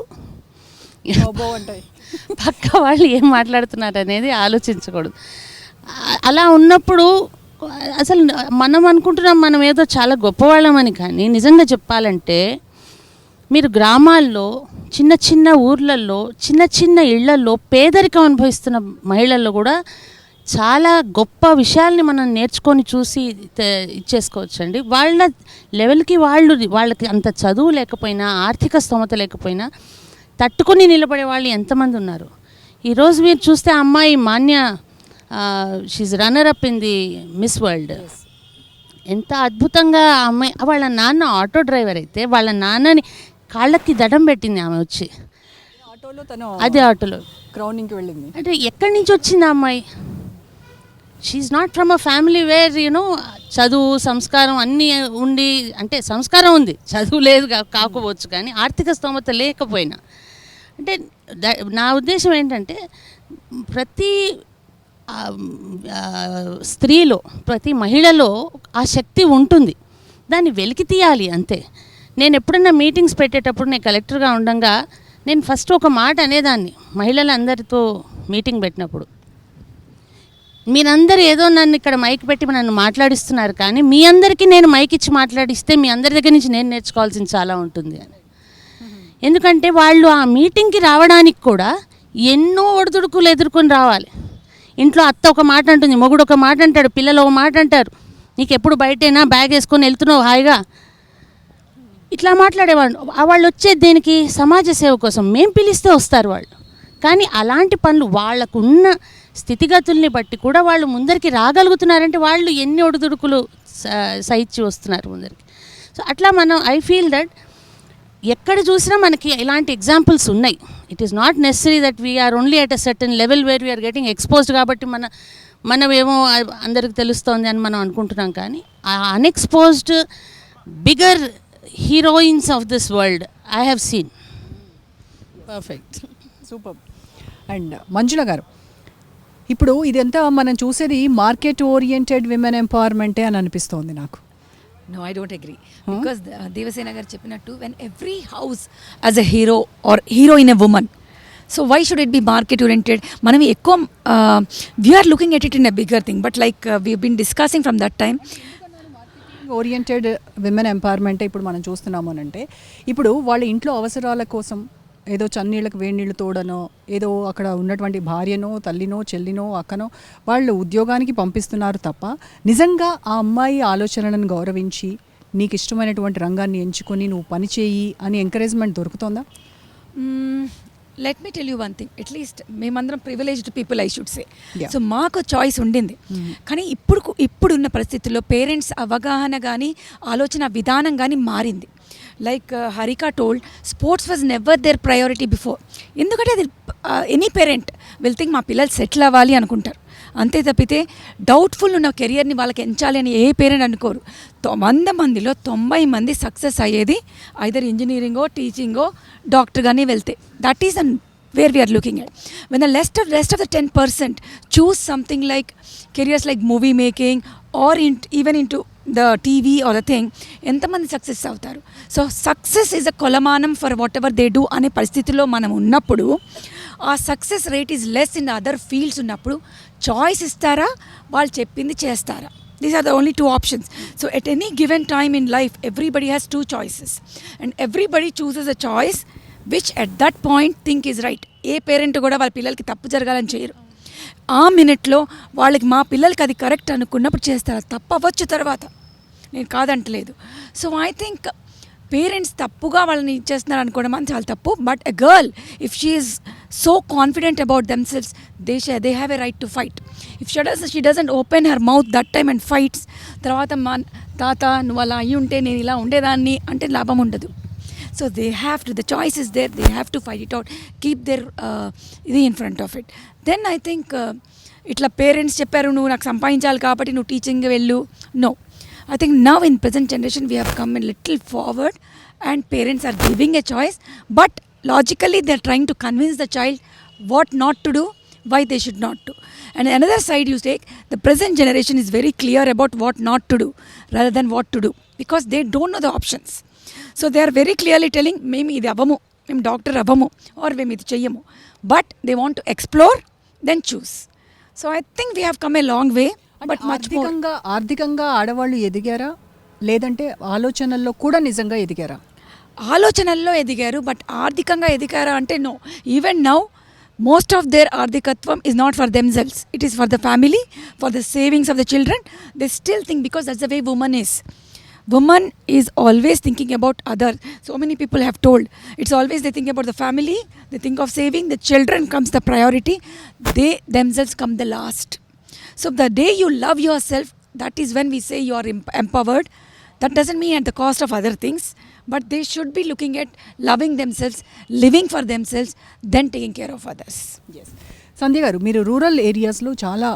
పక్క వాళ్ళు ఏం మాట్లాడుతున్నారు అనేది ఆలోచించకూడదు. అలా ఉన్నప్పుడు అసలు మనం అనుకుంటున్నాం మనం ఏదో చాలా గొప్పవాళ్ళమని, కానీ నిజంగా చెప్పాలంటే మీరు గ్రామాల్లో చిన్న చిన్న ఊర్లలో చిన్న చిన్న ఇళ్లలో పేదరికం అనుభవిస్తున్న మహిళల్లో కూడా చాలా గొప్ప విషయాల్ని మనం నేర్చుకొని చూసి ఇచ్చేసుకోవచ్చండి. వాళ్ళ లెవెల్కి వాళ్ళకి అంత చదువు లేకపోయినా, ఆర్థిక స్తోమత లేకపోయినా తట్టుకొని నిలబడే వాళ్ళు ఎంతమంది ఉన్నారు. ఈరోజు మీరు చూస్తే ఆ అమ్మాయి Manya, she's runner up in the miss world. ఎంత అద్భుతంగా ఆ అమ్మాయి, వాళ్ళ నాన్న ఆటో డ్రైవర్ అయితే వాళ్ళ నాన్నని కాళ్ళకి దడం పెట్టింది ఆమె వచ్చి ఆటోలో, తను అదే ఆటోలో క్రౌనింగ్కి వెళ్ళింది. అంటే ఎక్కడి నుంచి వచ్చింది ఆ అమ్మాయి? She's not from a family where చదువు సంస్కారం అన్నీ ఉండి, అంటే సంస్కారం ఉంది, చదువు లేదు కాకపోవచ్చు, కానీ ఆర్థిక స్తోమత లేకపోయినా. అంటే నా ఉద్దేశం ఏంటంటే ప్రతి స్త్రీలో, ప్రతి మహిళలో ఆ శక్తి ఉంటుంది, దాన్ని వెలికి తీయాలి అంతే. నేను ఎప్పుడన్నా మీటింగ్స్ పెట్టేటప్పుడు, నేను కలెక్టర్గా ఉండగా నేను ఫస్ట్ ఒక మాట అనేదాన్ని మహిళలందరితో మీటింగ్ పెట్టినప్పుడు, మీరందరూ ఏదో నన్ను ఇక్కడ మైక్ పెట్టి నన్ను మాట్లాడిస్తున్నారు, కానీ మీ అందరికీ నేను మైక్ ఇచ్చి మాట్లాడిస్తే మీ అందరి దగ్గర నుంచి నేను నేర్చుకోవాల్సింది చాలా ఉంటుంది అని. ఎందుకంటే వాళ్ళు ఆ మీటింగ్కి రావడానికి కూడా ఎన్నో ఒడిదుడుకులు ఎదుర్కొని రావాలి. ఇంట్లో అత్త ఒక మాట అంటుంది, మొగుడు ఒక మాట అంటాడు, పిల్లలు ఒక మాట అంటారు, నీకు ఎప్పుడు బయటైనా బ్యాగ్ వేసుకొని వెళ్తున్నావు హాయిగా, ఇట్లా మాట్లాడేవాళ్ళు. వాళ్ళు వచ్చేది దేనికి? సమాజ సేవ కోసం. మేము పిలిస్తే వస్తారు వాళ్ళు. కానీ అలాంటి పనులు వాళ్ళకున్న స్థితిగతుల్ని బట్టి కూడా వాళ్ళు ముందరికి రాగలుగుతున్నారంటే వాళ్ళు ఎన్ని ఒడిదుడుకులు సహించి వస్తున్నారు ముందరికి. సో అట్లా మనం, ఐ ఫీల్ దట్ ఎక్కడ చూసినా మనకి ఇలాంటి ఎగ్జాంపుల్స్ ఉన్నాయి. It is not necessary that we're only at a certain level where we're getting exposed కాబట్టి మనమేమో అందరికి తెలుస్తోంది అని మనం అనుకుంటున్నాం. కానీ ఆ unexposed bigger heroines of this world I have seen. Perfect. Super. And Manjula గారు, ఇప్పుడు ఇదంతా మనం చూసేది మార్కెట్ ఓరియంటెడ్ విమెన్ ఎంపవర్మెంటే అని అనిపిస్తోంది నాకు. No, I don't agree. Because Devasena garu cheppinattu, when every house as a hero or hero in a woman, so why should it be market oriented? Manam ekko we are looking at it in a bigger thing, but like we've been discussing from that time, oriented women ఎంపవర్మెంటే ఇప్పుడు మనం చూస్తున్నాము అని అంటే, ఇప్పుడు వాళ్ళ ఇంట్లో అవసరాల కోసం ఏదో చన్నీళ్ళకి వేడి నీళ్ళు తోడనో, ఏదో అక్కడ ఉన్నటువంటి భార్యనో, తల్లినో, చెల్లినో, అక్కనో వాళ్ళు ఉద్యోగానికి పంపిస్తున్నారు తప్ప, నిజంగా ఆ అమ్మాయి ఆలోచనలను గౌరవించి నీకు ఇష్టమైనటువంటి రంగాన్ని ఎంచుకొని నువ్వు పని చేయి అని ఎంకరేజ్మెంట్ దొరుకుతుందా? let me tell you one thing, at least మేమందరం privileged people I should say. Yeah. So మాకు చాయిస్ ఉండింది. కానీ ఇప్పుడున్న పరిస్థితుల్లో పేరెంట్స్ అవగాహన కానీ ఆలోచన విధానం కానీ మారింది. Like Harika told, sports was never their priority before. ఎందుకంటే అది ఎనీ పేరెంట్ విల్ థింక్ మా పిల్లలు సెటిల్ అవ్వాలి అనుకుంటారు. అంతే తప్పితే డౌట్ఫుల్ ఉన్న కెరియర్ని వాళ్ళకి ఎంచాలి అని ఏ పేరెంట్ అనుకోరు. 100 మందిలో 90 మంది సక్సెస్ అయ్యేది ఐదర్ ఇంజనీరింగో, టీచింగో, డాక్టర్గానే వెళ్తే. That is an where we are looking at. When the rest of the 10% choose something like careers like movie making or even into the TV or the thing, ఎంతమంది సక్సెస్ అవుతారు? సో సక్సెస్ ఈజ్ అ కొలమానం for what ever they do అనే పరిస్థితిలో మనం ఉన్నప్పుడు, ఆ success rate is less in other fields ఉన్నప్పుడు చాయిస్ ఇస్తారా, వాళ్ళు చెప్పింది చేస్తారా? These are the only two options. So at any given time in life, everybody has two choices, and everybody chooses a choice which at that point think is right. A parent కూడా వాళ్ళ పిల్లలకి తప్పు జరగాలని చేయరు. ఆ మినిట్లో వాళ్ళకి మా పిల్లలకి అది కరెక్ట్ అనుకున్నప్పుడు చేస్తారు. తప్పు అవ్వచ్చు తర్వాత, నేను కాదంటలేదు. సో ఐ థింక్ పేరెంట్స్ తప్పుగా వాళ్ళని ఇచ్చేస్తున్నారు అనుకోవడం అని చాలా తప్పు. But a girl, if she is so confident about themselves, they have a right to fight. If she doesn't open her mouth that time and fights, తర్వాత మా తాత నువ్వు అలా అయ్యి ఉంటే నేను ఇలా ఉండేదాన్ని అంటే లాభం ఉండదు. So they have to, the choice is there, they have to fight it out, keep their ఇది in front of it. Then I think ఇట్లా పేరెంట్స్ చెప్పారు నువ్వు నాకు సంపాదించాలి కాబట్టి నువ్వు టీచింగ్ వెళ్ళు. No, I think now in present generation we have come a little forward and parents are giving a choice, but logically they are trying to convince the child what not to do, why they should not do. And another side you take, the present generation is very clear about what not to do rather than what to do, because they don't know the options. So they are very clearly telling, మేము ఇది అవ్వము, మేము డాక్టర్ అవ్వము, ఆర్ మేము ఇది చెయ్యము. But they want to explore, then choose. So I think we have come a long way. But ఆర్థికంగా ఆడవాళ్ళు ఎదిగారా, లేదంటే ఆలోచనల్లో కూడా నిజంగా ఎదిగారా? ఆలోచనల్లో ఎదిగారు, బట్ ఆర్థికంగా ఎదిగారా అంటే no. Even now most of their ardhikatvam is not for themselves, it is for the family, for the savings of the children. They still think, because that's the way woman is. Woman is always thinking about other. So many people have told, it's always they think about the family, they think of saving, the children comes the priority, they themselves come the last. So the day you love yourself, that is when we say you are empowered. That doesn't mean at the cost of other things, but they should be looking at loving themselves, living for themselves, then taking care of others. Yes. సంధ్య గారు, మీరు రూరల్ ఏరియాస్లో చాలా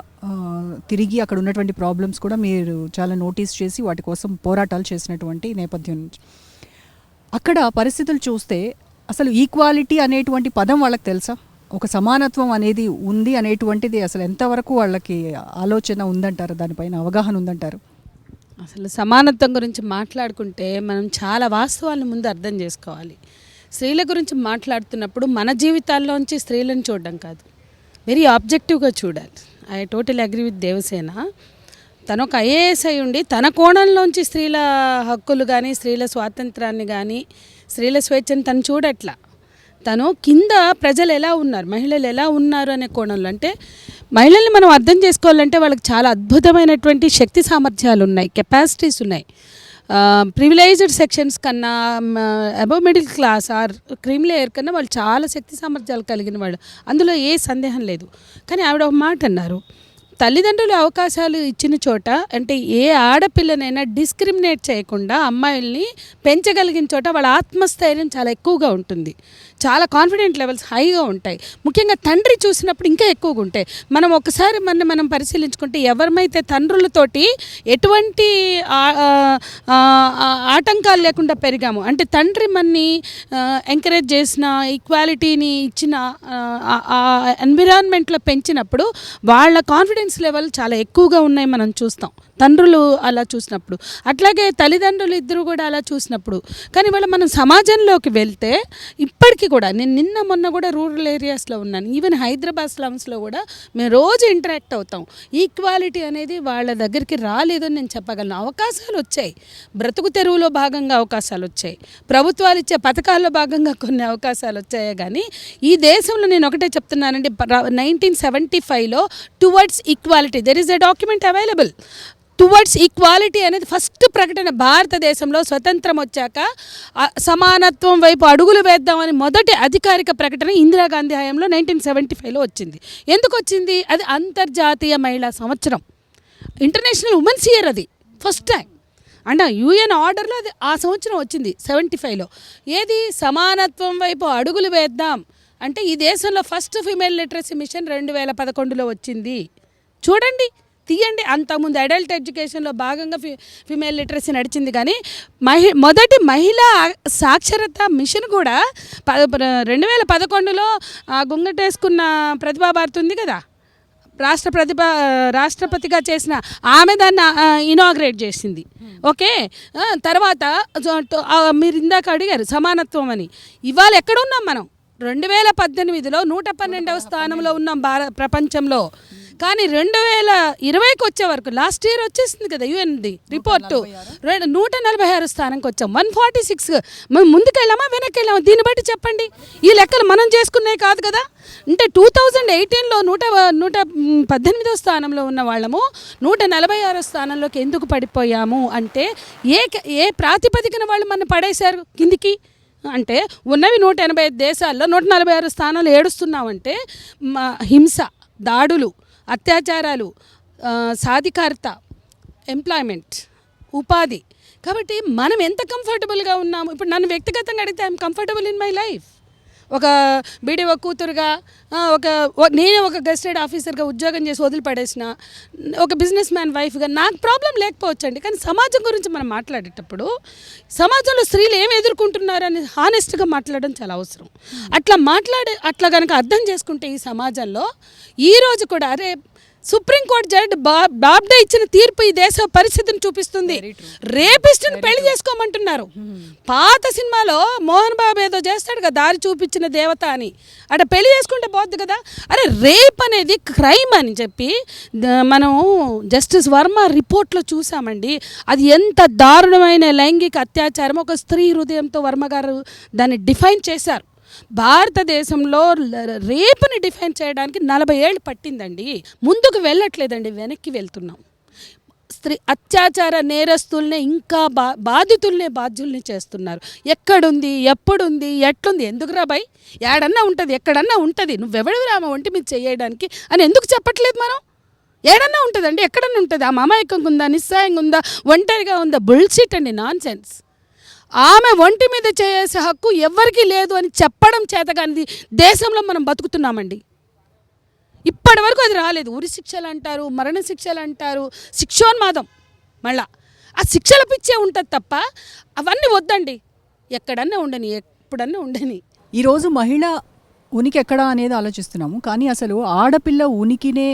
తిరిగి అక్కడ ఉన్నటువంటి ప్రాబ్లమ్స్ కూడా మీరు చాలా నోటీస్ చేసి వాటి కోసం పోరాటాలు చేసినటువంటి నేపథ్యం నుంచి, అక్కడ పరిస్థితులు చూస్తే అసలు ఈక్వాలిటీ అనేటువంటి పదం వాళ్ళకి తెలుసా? ఒక సమానత్వం అనేది ఉంది అనేటువంటిది అసలు ఎంతవరకు వాళ్ళకి ఆలోచన ఉందంటారు, దానిపైన అవగాహన ఉందంటారు? అసలు సమానత్వం గురించి మాట్లాడుకుంటే మనం చాలా వాస్తవాలను ముందు అర్థం చేసుకోవాలి. స్త్రీల గురించి మాట్లాడుతున్నప్పుడు మన జీవితాల్లోంచి స్త్రీలను చూడడం కాదు, వెరీ ఆబ్జెక్టివ్గా చూడాలి. I total agree with Devasena. తను ఒక ఐఏఎస్ అయి ఉండి తన కోణంలోంచి స్త్రీల హక్కులు కానీ, స్త్రీల స్వాతంత్రాన్ని కానీ, స్త్రీల స్వేచ్ఛను తను చూడట్లా. తను కింద ప్రజలు ఎలా ఉన్నారు, మహిళలు ఎలా ఉన్నారు అనే కోణంలో. అంటే మహిళల్ని మనం అర్థం చేసుకోవాలంటే వాళ్ళకి చాలా అద్భుతమైనటువంటి శక్తి సామర్థ్యాలు ఉన్నాయి, కెపాసిటీస్ ఉన్నాయి. ప్రివిలైజ్డ్ సెక్షన్స్ కన్నా, above middle class are cream layer కన్నా వాళ్ళు చాలా శక్తి సామర్థ్యాలు కలిగిన వాళ్ళు, అందులో ఏ సందేహం లేదు. కానీ ఆవిడ ఒక మాట అన్నారు, తల్లిదండ్రులు అవకాశాలు ఇచ్చిన చోట, అంటే ఏ ఆడపిల్లనైనా డిస్క్రిమినేట్ చేయకుండా అమ్మాయిల్ని పెంచగలిగిన చోట వాళ్ళ ఆత్మస్థైర్యం చాలా ఎక్కువగా ఉంటుంది, చాలా కాన్ఫిడెంట్ లెవెల్స్ హైగా ఉంటాయి. ముఖ్యంగా తండ్రి చూసినప్పుడు ఇంకా ఎక్కువగా ఉంటాయి. మనం ఒకసారి మనం పరిశీలించుకుంటే ఎవరిమైతే తండ్రులతోటి ఎటువంటి ఆటంకాలు లేకుండా పెరిగాము, అంటే తండ్రి మనని ఎంకరేజ్ చేసిన, ఈక్వాలిటీని ఇచ్చిన ఎన్విరాన్మెంట్లో పెంచినప్పుడు వాళ్ళ కాన్ఫిడెన్స్ లెవెల్ చాలా ఎక్కువగా ఉన్నాయి మనం చూస్తాం, తండ్రులు అలా చూసినప్పుడు. అట్లాగే తల్లిదండ్రులు ఇద్దరు కూడా అలా చూసినప్పుడు. కానీ వాళ్ళ మనం సమాజంలోకి వెళ్తే ఇప్పటికీ కూడా, నేను నిన్న మొన్న కూడా రూరల్ ఏరియాస్లో ఉన్నాను, ఈవెన్ హైదరాబాద్ స్లమ్స్లో కూడా మేము రోజు ఇంటరాక్ట్ అవుతాం. ఈక్వాలిటీ అనేది వాళ్ళ దగ్గరికి రాలేదని నేను చెప్పగలను. అవకాశాలు వచ్చాయి, బ్రతుకు తెరువులో భాగంగా అవకాశాలు వచ్చాయి, ప్రభుత్వాలు ఇచ్చే పథకాల్లో భాగంగా కొన్ని అవకాశాలు వచ్చాయి. కానీ ఈ దేశంలో నేను ఒకటే చెప్తున్నానండి, 1975లో towards equality, there is a document available. Towards equality అనేది ఫస్ట్ ప్రకటన భారతదేశంలో స్వతంత్రం వచ్చాక, సమానత్వం వైపు అడుగులు వేద్దామని మొదటి అధికారిక ప్రకటన ఇందిరాగాంధీ హయాంలో 1975లో వచ్చింది. ఎందుకు వచ్చింది? అది అంతర్జాతీయ మహిళా సంవత్సరం, ఇంటర్నేషనల్ ఉమెన్స్ ఇయర్, అది ఫస్ట్ టైం. అంటే యుఎన్ ఆర్డర్లో అది ఆ సంవత్సరం వచ్చింది 75లో. ఏది? సమానత్వం వైపు అడుగులు వేద్దాం అంటే ఈ దేశంలో ఫస్ట్ ఫిమేల్ లిటరసీ మిషన్ 2011లో వచ్చింది. చూడండి, తీయండి. అంతకుముందు అడల్ట్ ఎడ్యుకేషన్లో భాగంగా ఫిమేల్ లిటరసీ నడిచింది. కానీ మొదటి మహిళా సాక్షరత మిషన్ కూడా 2011లో గుంగటేసుకున్న ప్రతిభా భారతి ఉంది కదా, రాష్ట్రపతిగా చేసిన ఆమె దాన్ని ఇనాగ్రేట్ చేసింది. ఓకే, తర్వాత మీరు ఇందాక అడిగారు సమానత్వం అని. ఇవాళ ఎక్కడున్నాం మనం? 2018లో 112వ స్థానంలో ఉన్నాం ప్రపంచంలో. కానీ 2020కి వచ్చే వరకు, లాస్ట్ ఇయర్ వచ్చేసింది కదా యుఎన్ది రిపోర్టు, 146 స్థానంకి వచ్చాం. 146 మేము ముందుకెళ్ళామా వెనక్కి వెళ్ళామా? దీన్ని బట్టి చెప్పండి. ఈ లెక్కలు మనం చేసుకునేవి కాదు కదా. అంటే 2018లో 118వ స్థానంలో ఉన్న వాళ్ళము 146 స్థానంలోకి ఎందుకు పడిపోయాము అంటే, ఏ ప్రాతిపదికన వాళ్ళు మన పడేశారు కిందికి అంటే, ఉన్నవి 185 దేశాల్లో 146 స్థానాలు ఏడుస్తున్నామంటే హింస, దాడులు, అత్యాచారాలు, సాధికారత, ఎంప్లాయ్మెంట్, ఉపాధి. కాబట్టి మనం ఎంత కంఫర్టబుల్గా ఉన్నాము. ఇప్పుడు నన్ను వ్యక్తిగతంగా అడిగితే I'm comfortable in my life. ఒక బీడీఓ కూతురుగా, నేనే ఒక గెస్టెడ్ ఆఫీసర్గా ఉద్యోగం చేసి వదిలిపడేసిన, ఒక బిజినెస్ మ్యాన్ వైఫ్గా నాకు ప్రాబ్లం లేకపోవచ్చండి. కానీ సమాజం గురించి మనం మాట్లాడేటప్పుడు సమాజంలో స్త్రీలు ఏమి ఎదుర్కొంటున్నారని హానెస్ట్గా మాట్లాడడం చాలా అవసరం. అట్లా కనుక అర్థం చేసుకుంటే ఈ సమాజంలో ఈరోజు కూడా, అరే సుప్రీంకోర్టు జడ్జి బాబ్డే ఇచ్చిన తీర్పు ఈ దేశ పరిస్థితిని చూపిస్తుంది. రేపిస్ట్ని పెళ్లి చేసుకోమంటున్నారు. పాత సినిమాలో మోహన్ బాబు ఏదో చేస్తాడు కదా, దారి చూపించిన దేవత అని, అక్కడ పెళ్లి చేసుకుంటే పోద్ది కదా. అరే రేప్ అనేది క్రైమ్ అని చెప్పి మనం జస్టిస్ వర్మ రిపోర్ట్లో చూసామండి. అది ఎంత దారుణమైన లైంగిక అత్యాచారం, ఒక స్త్రీ హృదయంతో వర్మ గారు దాన్ని డిఫైన్ చేశారు. భారతదేశంలో రేపుని డిఫైన్ చేయడానికి 40 ఏళ్ళు పట్టిందండి. ముందుకు వెళ్ళట్లేదండి, వెనక్కి వెళ్తున్నాం. స్త్రీ అత్యాచార నేరస్తుల్నే ఇంకా బాధితుల్నే బాధ్యుల్ని చేస్తున్నారు. ఎక్కడుంది, ఎప్పుడుంది, ఎట్లుంది, ఎందుకు రాబాయ్? ఏడన్నా ఉంటుంది, ఎక్కడన్నా ఉంటుంది. నువ్వెవడు రామ ఒంటి మీద చేయడానికి అని ఎందుకు చెప్పట్లేదు మనం? ఏడన్నా ఉంటుందండి, ఎక్కడన్నా ఉంటుంది. ఆ అమాయకంగా ఉందా, నిస్సాయంగా ఉందా, ఒంటరిగా ఉందా? బుల్షిట్ అండి, నాన్ సెన్స్. ఆమె ఒంటి మీద చేసే హక్కు ఎవరికీ లేదు అని చెప్పడం చేతగానిది దేశంలో మనం బతుకుతున్నామండి. ఇప్పటి వరకు అది రాలేదు. ఉరి శిక్షలు అంటారు, మరణ శిక్షలు అంటారు, శిక్షోన్మాదం. మళ్ళా ఆ శిక్షల పిచ్చే ఉంటుంది తప్ప అవన్నీ వద్దండి. ఎక్కడన్నా ఉండని, ఎప్పుడన్నా ఉండని. ఈరోజు మహిళ ఉనికి ఎక్కడా అనేది ఆలోచిస్తున్నాము. కానీ అసలు ఆడపిల్ల ఉనికినే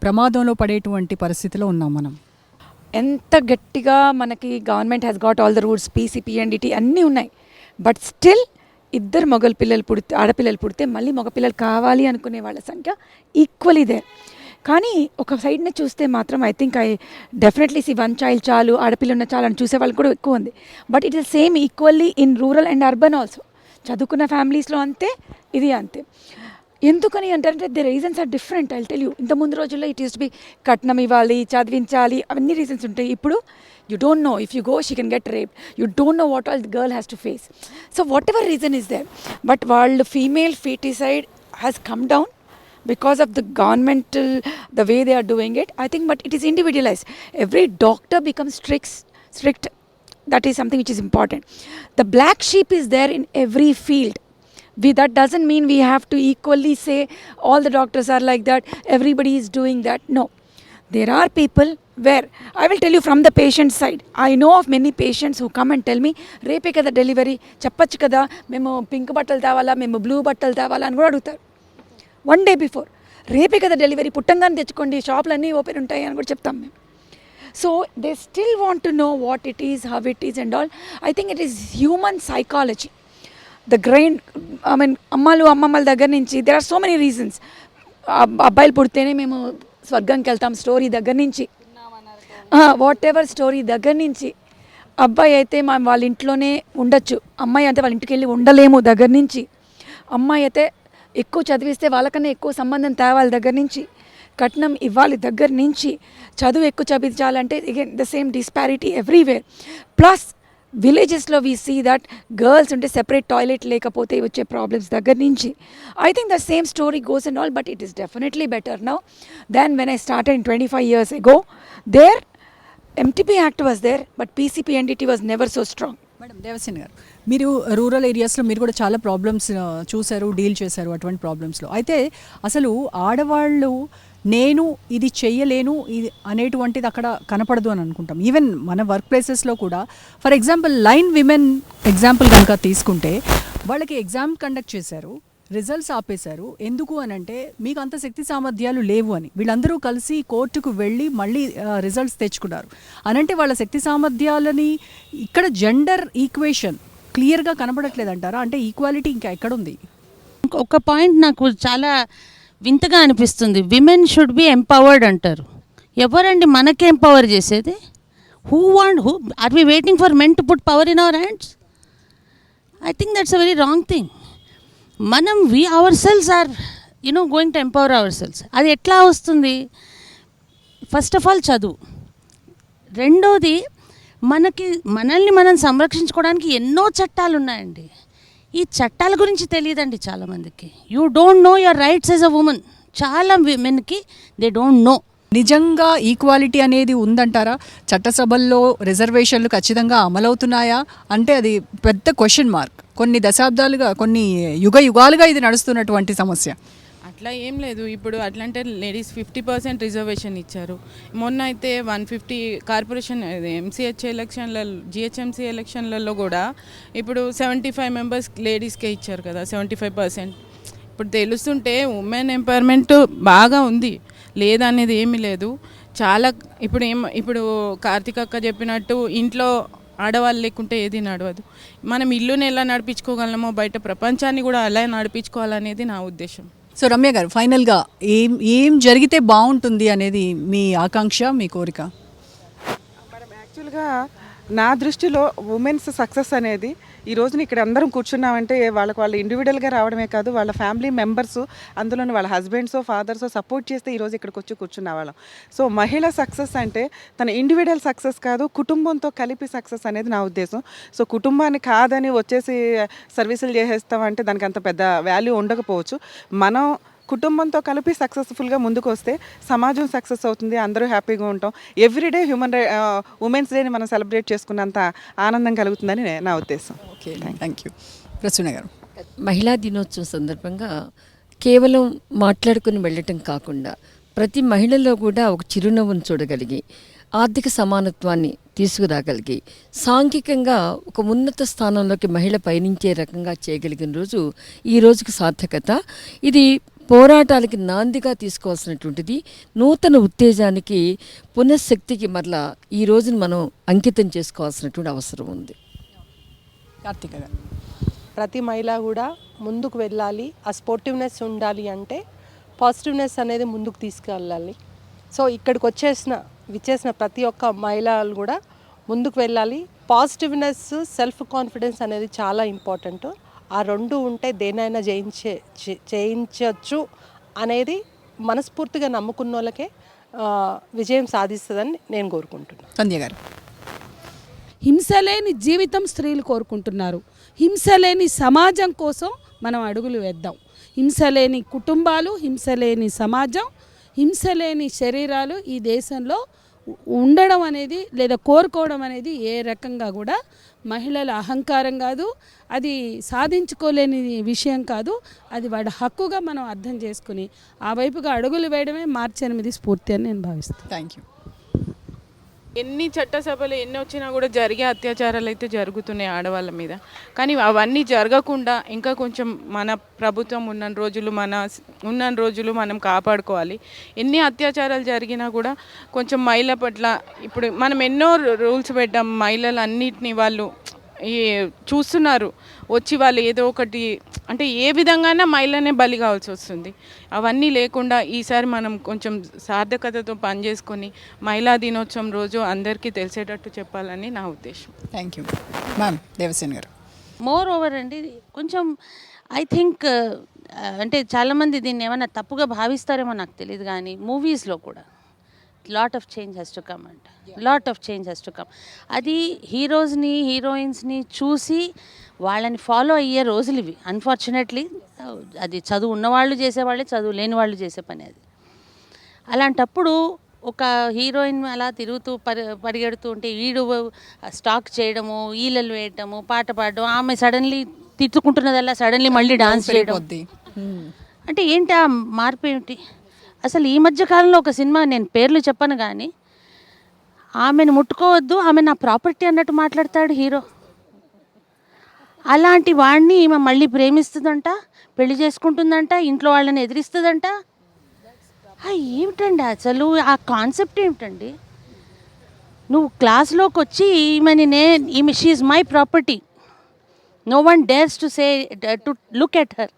ప్రమాదంలో పడేటువంటి పరిస్థితిలో ఉన్నాం మనం. ఎంత గట్టిగా మనకి government has got all the rules, PCPNDT అన్నీ ఉన్నాయి. బట్ స్టిల్ ఇద్దరు ఆడపిల్లలు పుడితే మళ్ళీ మగపిల్లలు కావాలి అనుకునే వాళ్ళ సంఖ్య ఈక్వలీ దేర్. కానీ ఒక సైడ్నే చూస్తే మాత్రం I think definitely one child చాలు, ఆడపిల్ల ఉన్న చాలు అని చూసే వాళ్ళు కూడా ఎక్కువ ఉంది. But it is same equally in rural and urban also. చదువుకున్న ఫ్యామిలీస్లో అంతే, ఇది అంతే. ఎందుకని అంటే the reasons are different. I tell you, ఇంత ముందు రోజుల్లో ఇట్ యూస్ టు బి కట్నం ఇవ్వాలి, చదివించాలి, అవన్నీ రీజన్స్ ఉంటాయి. ఇప్పుడు you don't know, if you go she can get rape, you don't know what all the girl has to face. So whatever reason is there, but వాళ్ళు female foeticide has come down. because of the governmental, the way they are doing it, I think, but it is individualized. Every doctor becomes strict. That is something which is important. The black sheep is there in every field. That doesn't mean we have to equally say all the doctors are like that, everybody is doing that. No, there are people where, I will tell you from the patient side, I know of many patients who come and tell me, రేపే కదా డెలివరీ, చెప్పచ్చు కదా, మేము పింక్ బట్టలు తేవాలా, మేము బ్లూ బట్టలు తేవాలా అని కూడా అడుగుతారు. 1 day బిఫోర్, రేపే కదా డెలివరీ, పుట్టంగానే తెచ్చుకోండి, షాపులు అన్నీ ఓపెన్ ఉంటాయి అని కూడా చెప్తాం మేము. So they still want to know what it is, how it is and all. I think it is human psychology. The grain, I mean, అమ్మలు అమ్మమ్మల దగ్గర నుంచి there are so many reasons. అబ్బాయిలు పుడితేనే మేము స్వర్గంకి వెళ్తాం స్టోరీ దగ్గర నుంచి, వాట్ ఎవర్ స్టోరీ దగ్గర నుంచి, అబ్బాయి అయితే వాళ్ళ ఇంట్లోనే ఉండొచ్చు, అమ్మాయి అయితే వాళ్ళ ఇంటికి వెళ్ళి ఉండలేము దగ్గర నుంచి, అమ్మాయి అయితే ఎక్కువ చదివిస్తే వాళ్ళకన్నా ఎక్కువ సంబంధం తేవాలి దగ్గర నుంచి, కట్నం ఇవ్వాలి దగ్గర నుంచి, చదువు ఎక్కువ చదివించాలంటే again the same disparity everywhere. Plus విలేజెస్లో వీ సీ దట్ గర్ల్స్ ఉంటే సెపరేట్ టాయిలెట్ లేకపోతే వచ్చే ప్రాబ్లమ్స్ దగ్గర నుంచి. I think the same story goes and all, but it is definitely better now than when I started in 25 years ago. There MTP Act was there, but PCP NDT was never so strong. Madam Devasena గారు, మీరు రూరల్ ఏరియాస్లో మీరు కూడా చాలా ప్రాబ్లమ్స్ చూశారు, డీల్ చేశారు అటువంటి ప్రాబ్లమ్స్లో. అయితే అసలు ఆడవాళ్ళు నేను ఇది చెయ్యలేను ఇది అనేటువంటిది అక్కడ కనపడదు అని అనుకుంటాం. ఈవెన్ మన వర్క్ ప్లేసెస్లో కూడా, for example line women example కనుక తీసుకుంటే, వాళ్ళకి ఎగ్జామ్ కండక్ట్ చేశారు, రిజల్ట్స్ ఆపేశారు. ఎందుకు అని అంటే మీకు అంత శక్తి సామర్థ్యాలు లేవు అని. వీళ్ళందరూ కలిసి కోర్టుకు వెళ్ళి మళ్ళీ రిజల్ట్స్ తెచ్చుకున్నారు అనంటే వాళ్ళ శక్తి సామర్థ్యాలని ఇక్కడ జెండర్ ఈక్వేషన్ క్లియర్గా కనపడట్లేదంటారా? అంటే ఈక్వాలిటీ ఇంకా ఎక్కడుంది? ఒక పాయింట్ నాకు చాలా వింతగా అనిపిస్తుంది. విమెన్ షుడ్ బి ఎంపవర్డ్ అంటారు. ఎవరండి మనకి ఎంపవర్ చేసేది? Who are we waiting for men to put power in our hands? I think that's a very wrong thing. మనం we ourselves are going to empower ourselves. అది ఎట్లా వస్తుంది? ఫస్ట్ ఆఫ్ ఆల్ చదువు. రెండోది, మనల్ని మనం సంరక్షించుకోవడానికి ఎన్నో చట్టాలు ఉన్నాయండి. ఈ చట్టాల గురించి తెలియదండి చాలామందికి. You don't no your rights as a women. చాలా విమెన్కి దే డోంట్ నో. నిజంగా ఈక్వాలిటీ అనేది ఉందంటారా? చట్టసభల్లో రిజర్వేషన్లు ఖచ్చితంగా అమలవుతున్నాయా అంటే అది పెద్ద క్వశ్చన్ మార్క్. కొన్ని దశాబ్దాలుగా, కొన్ని యుగాలుగా ఇది నడుస్తున్నటువంటి సమస్య. అట్లా ఏం లేదు. ఇప్పుడు అట్లంటే లేడీస్ 50% రిజర్వేషన్ ఇచ్చారు. మొన్న అయితే 150 కార్పొరేషన్ ఎంసీహెచ్ ఎలక్షన్లలో, జిహెచ్ఎంసీ ఎలక్షన్లలో కూడా ఇప్పుడు 75 మెంబర్స్ లేడీస్కే ఇచ్చారు కదా, 75%. ఇప్పుడు తెలుస్తుంటే ఉమెన్ ఎంపవర్మెంట్ బాగా ఉంది, లేదనేది ఏమీ లేదు. చాలా ఇప్పుడు కార్తిక్ అక్క చెప్పినట్టు ఇంట్లో ఆడవాళ్ళు లేకుంటే ఏది నడవదు. మనం ఇల్లుని ఎలా నడిపించుకోగలమో బయట ప్రపంచాన్ని కూడా అలా నడిపించుకోవాలనేది నా ఉద్దేశం. సో రమ్య గారు, ఫైనల్గా ఏం జరిగితే బాగుంటుంది అనేది మీ ఆకాంక్ష, మీ కోరిక? మేడం, యాక్చువల్గా నా దృష్టిలో ఉమెన్స్ సక్సెస్ అనేది ఈ రోజున ఇక్కడ అందరం కూర్చున్నామంటే వాళ్ళు ఇండివిజువల్గా రావడమే కాదు, వాళ్ళ ఫ్యామిలీ మెంబర్స్, అందులోని వాళ్ళ హస్బెండ్స్ ఫాదర్స్ సపోర్ట్ చేస్తే ఈరోజు ఇక్కడికి వచ్చి కూర్చున్న వాళ్ళం. సో మహిళ సక్సెస్ అంటే తన ఇండివిజువల్ సక్సెస్ కాదు, కుటుంబంతో కలిపి సక్సెస్ అనేది నా ఉద్దేశం. సో కుటుంబాన్ని కాదని వచ్చేసి సర్వీసులు చేసేస్తామంటే దానికి అంత పెద్ద వాల్యూ ఉండకపోవచ్చు. మనం కుటుంబంతో కలిపి సక్సెస్ఫుల్గా ముందుకు వస్తే సమాజం సక్సెస్ అవుతుంది, అందరూ హ్యాపీగా ఉంటాం. ఎవ్రీడే ఉమెన్స్ డేని మనం సెలబ్రేట్ చేసుకున్నంత ఆనందం కలుగుతుందని నా ఉద్దేశం. Okay, thank you. ప్రసన్న గారు, మహిళా దినోత్సవం సందర్భంగా కేవలం మాట్లాడుకుని వెళ్ళటం కాకుండా ప్రతి మహిళలో కూడా ఒక చిరునవ్వును చూడగలిగి, ఆర్థిక సమానత్వాన్ని తీసుకురాగలిగి, సాంఘికంగా ఒక ఉన్నత స్థానంలోకి మహిళ పయనించే రకంగా చేయగలిగిన రోజు ఈ రోజుకి సార్థకత. ఇది పోరాటాలకి నాందిగా తీసుకోవాల్సినటువంటిది. నూతన ఉత్తేజానికి, పునఃశక్తికి మరలా ఈ రోజును మనం అంకితం చేసుకోవాల్సినటువంటి అవసరం ఉంది. కార్తిక్ గారు, ప్రతి మహిళ కూడా ముందుకు వెళ్ళాలి. ఆ స్పోర్టివ్నెస్ ఉండాలి అంటే పాజిటివ్నెస్ అనేది ముందుకు తీసుకెళ్ళాలి. సో ఇక్కడికి విచ్చేసిన ప్రతి ఒక్క మహిళలు కూడా ముందుకు వెళ్ళాలి. పాజిటివ్నెస్, సెల్ఫ్ కాన్ఫిడెన్స్ అనేది చాలా ఇంపార్టెంట్. ఆ రెండు ఉంటే దేనైనా జయించవచ్చు అనేది మనస్ఫూర్తిగా నమ్ముకున్న వాళ్ళకే విజయం సాధిస్తుందని నేను కోరుకుంటున్నాను. సంధ్య గారు, హింస లేని జీవితం స్త్రీలు కోరుకుంటున్నారు. హింస లేని సమాజం కోసం మనం అడుగులు వేద్దాం. హింస లేని కుటుంబాలు, హింస లేని సమాజం, హింస లేని శరీరాలు ఈ దేశంలో ఉండడం అనేది లేదా కోరుకోవడం అనేది ఏ రకంగా కూడా మహిళల అహంకారం కాదు, అది సాధించుకోలేని విషయం కాదు, అది వాడి హక్కుగా మనం అర్థం చేసుకుని ఆ వైపుగా అడుగులు వేయడమే మార్చి 8 స్ఫూర్తి అని నేను భావిస్తాను. Thank you. ఎన్ని చట్టసభలు ఎన్ని వచ్చినా కూడా జరిగే అత్యాచారాలు అయితే జరుగుతున్నాయి ఆడవాళ్ళ మీద. కానీ అవన్నీ జరగకుండా ఇంకా కొంచెం మన ప్రభుత్వం ఉన్న రోజులు మనం కాపాడుకోవాలి. ఎన్ని అత్యాచారాలు జరిగినా కూడా కొంచెం మహిళ పట్ల ఇప్పుడు మనం ఎన్నో రూల్స్ పెట్టాం. మహిళలు అన్నిటినీ వాళ్ళు చూస్తున్నారు, వచ్చి వాళ్ళు ఏదో ఒకటి అంటే ఏ విధంగానే మహిళనే బలి కావాల్సి వస్తుంది. అవన్నీ లేకుండా ఈసారి మనం కొంచెం సార్థకతతో పనిచేసుకొని మహిళా దినోత్సవం రోజు అందరికీ తెలిసేటట్టు చెప్పాలని నా ఉద్దేశం. Thank you ma'am. దేవసేన గారు. మోర్ ఓవర్ అండి, కొంచెం ఐ థింక్ అంటే చాలామంది దీన్ని ఏమైనా తప్పుగా భావిస్తారేమో నాకు తెలియదు, కానీ మూవీస్లో కూడా lot of change has to come and lot of change has to come. అది హీరోస్ని హీరోయిన్స్ని చూసి వాళ్ళని ఫాలో అయ్యే రోజులు ఇవి. అన్ఫార్చునేట్లీ అది చదువు ఉన్నవాళ్ళు చేసేవాళ్ళే, చదువు లేని వాళ్ళు చేసే పని అది. అలాంటప్పుడు ఒక హీరోయిన్ అలా తిరుగుతూ పరిగెడుతూ ఉంటే వీడు స్టాక్ చేయడము, ఈలలు వేయటము, పాట పాడడం, ఆమె సడన్లీ తిట్టుకుంటున్నదల్లా సడన్లీ మళ్ళీ డాన్స్ చేయడం అంటే ఏంటి ఆ మార్పు ఏమిటి? అసలు ఈ మధ్య కాలంలో ఒక సినిమా, నేను పేర్లు చెప్పను కానీ, ఆమెను ముట్టుకోవద్దు, ఆమె నా ప్రాపర్టీ అన్నట్టు మాట్లాడతాడు హీరో. అలాంటి వాడిని ఈమె మళ్ళీ ప్రేమిస్తుందంట, పెళ్లి చేసుకుంటుందంట, ఇంట్లో వాళ్ళని ఎదిరిస్తుందంట. ఏమిటండి అసలు ఆ కాన్సెప్ట్ ఏమిటండి? నువ్వు క్లాస్లోకి వచ్చి ఈమె she is my property, no one dares to say to look at her,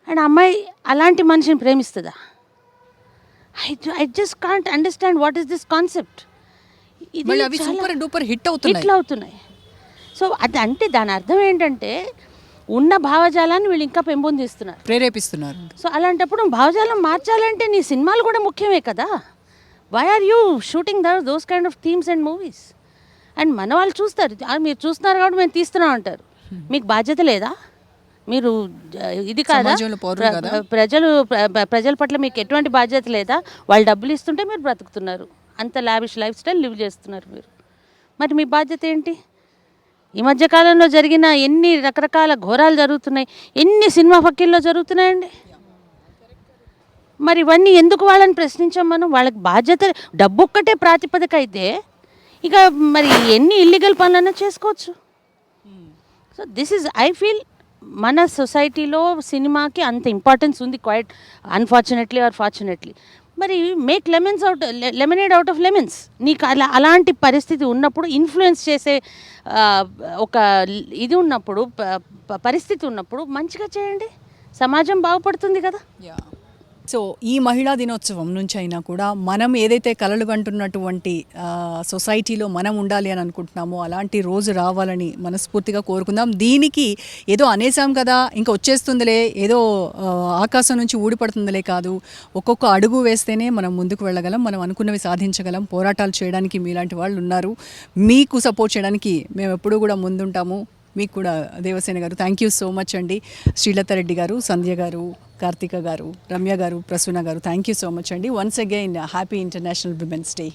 and అమ్మాయి అలాంటి మనిషిని ప్రేమిస్తుందా? I just can't understand what is this concept. అవి సూపర్ డూపర్ హిట్ అవుతున్నాయి. సో అది అంటే దాని అర్థం ఏంటంటే ఉన్న భావజాలాన్ని వీళ్ళు ఇంకా పెంపొందిస్తున్నారు, ప్రేరేపిస్తున్నారు. సో అలాంటప్పుడు భావజాలం మార్చాలంటే నీ సినిమాలు కూడా ముఖ్యమే కదా. Why are you shooting those kind of themes and movies? And మన వాళ్ళు చూస్తారు, మీరు చూస్తున్నారు కాబట్టి మేము తీస్తున్నాం అంటారు. మీకు బాధ్యత లేదా? మీరు ఇది కాదా? ప్రజల పట్ల మీకు ఎటువంటి బాధ్యత లేదా? వాళ్ళు డబ్బులు ఇస్తుంటే మీరు బ్రతుకుతున్నారు, అంత లావిష్ లైఫ్ స్టైల్ లివ్ చేస్తున్నారు మీరు. మరి మీ బాధ్యత ఏంటి? ఈ మధ్యకాలంలో జరిగిన ఎన్ని రకరకాల ఘోరాలు జరుగుతున్నాయి, ఎన్ని సినిమా ఫకీల్లో జరుగుతున్నాయండి. మరి ఇవన్నీ ఎందుకు వాళ్ళని ప్రశ్నించాం మనం? వాళ్ళకి బాధ్యత డబ్బు ఒక్కటే ప్రాతిపదిక అయితే ఇక మరి ఎన్ని ఇల్లీగల్ పనులన్నా చేసుకోవచ్చు. So this is I feel మన సొసైటీలో సినిమాకి అంత ఇంపార్టెన్స్ ఉంది, క్వైట్ అన్ఫార్చునేట్లీ ఆర్ ఫార్చునేట్లీ. మరి make lemonade out of lemons. నీకు అలాంటి పరిస్థితి ఉన్నప్పుడు, ఇన్ఫ్లుయెన్స్ చేసే ఒక ఇది ఉన్నప్పుడు, పరిస్థితి ఉన్నప్పుడు మంచిగా చేయండి, సమాజం బాగుపడుతుంది కదా. సో ఈ మహిళా దినోత్సవం నుంచి అయినా కూడా మనం ఏదైతే కలలు కంటున్నటువంటి సొసైటీలో మనం ఉండాలి అని అనుకుంటున్నామో అలాంటి రోజు రావాలని మనస్ఫూర్తిగా కోరుకుందాం. దీనికి ఏదో అనేసాం కదా ఇంకా వచ్చేస్తుందిలే, ఏదో ఆకాశం నుంచి ఊడిపడుతుందిలే కాదు, ఒక్కొక్క అడుగు వేస్తేనే మనం ముందుకు వెళ్ళగలం, మనం అనుకున్నవి సాధించగలం. పోరాటాలు చేయడానికి మీలాంటి వాళ్ళు ఉన్నారు, మీకు సపోర్ట్ చేయడానికి మేము ఎప్పుడూ కూడా ముందుంటాము. మీకు కూడా దేవసేన గారు థ్యాంక్ యూ సో మచ్ అండి. శ్రీలతారెడ్డి గారు, సంధ్య గారు, కార్తిక గారు, రమ్య గారు, ప్రసూన గారు థ్యాంక్ యూ సో మచ్ అండి. Once again happy international women's day.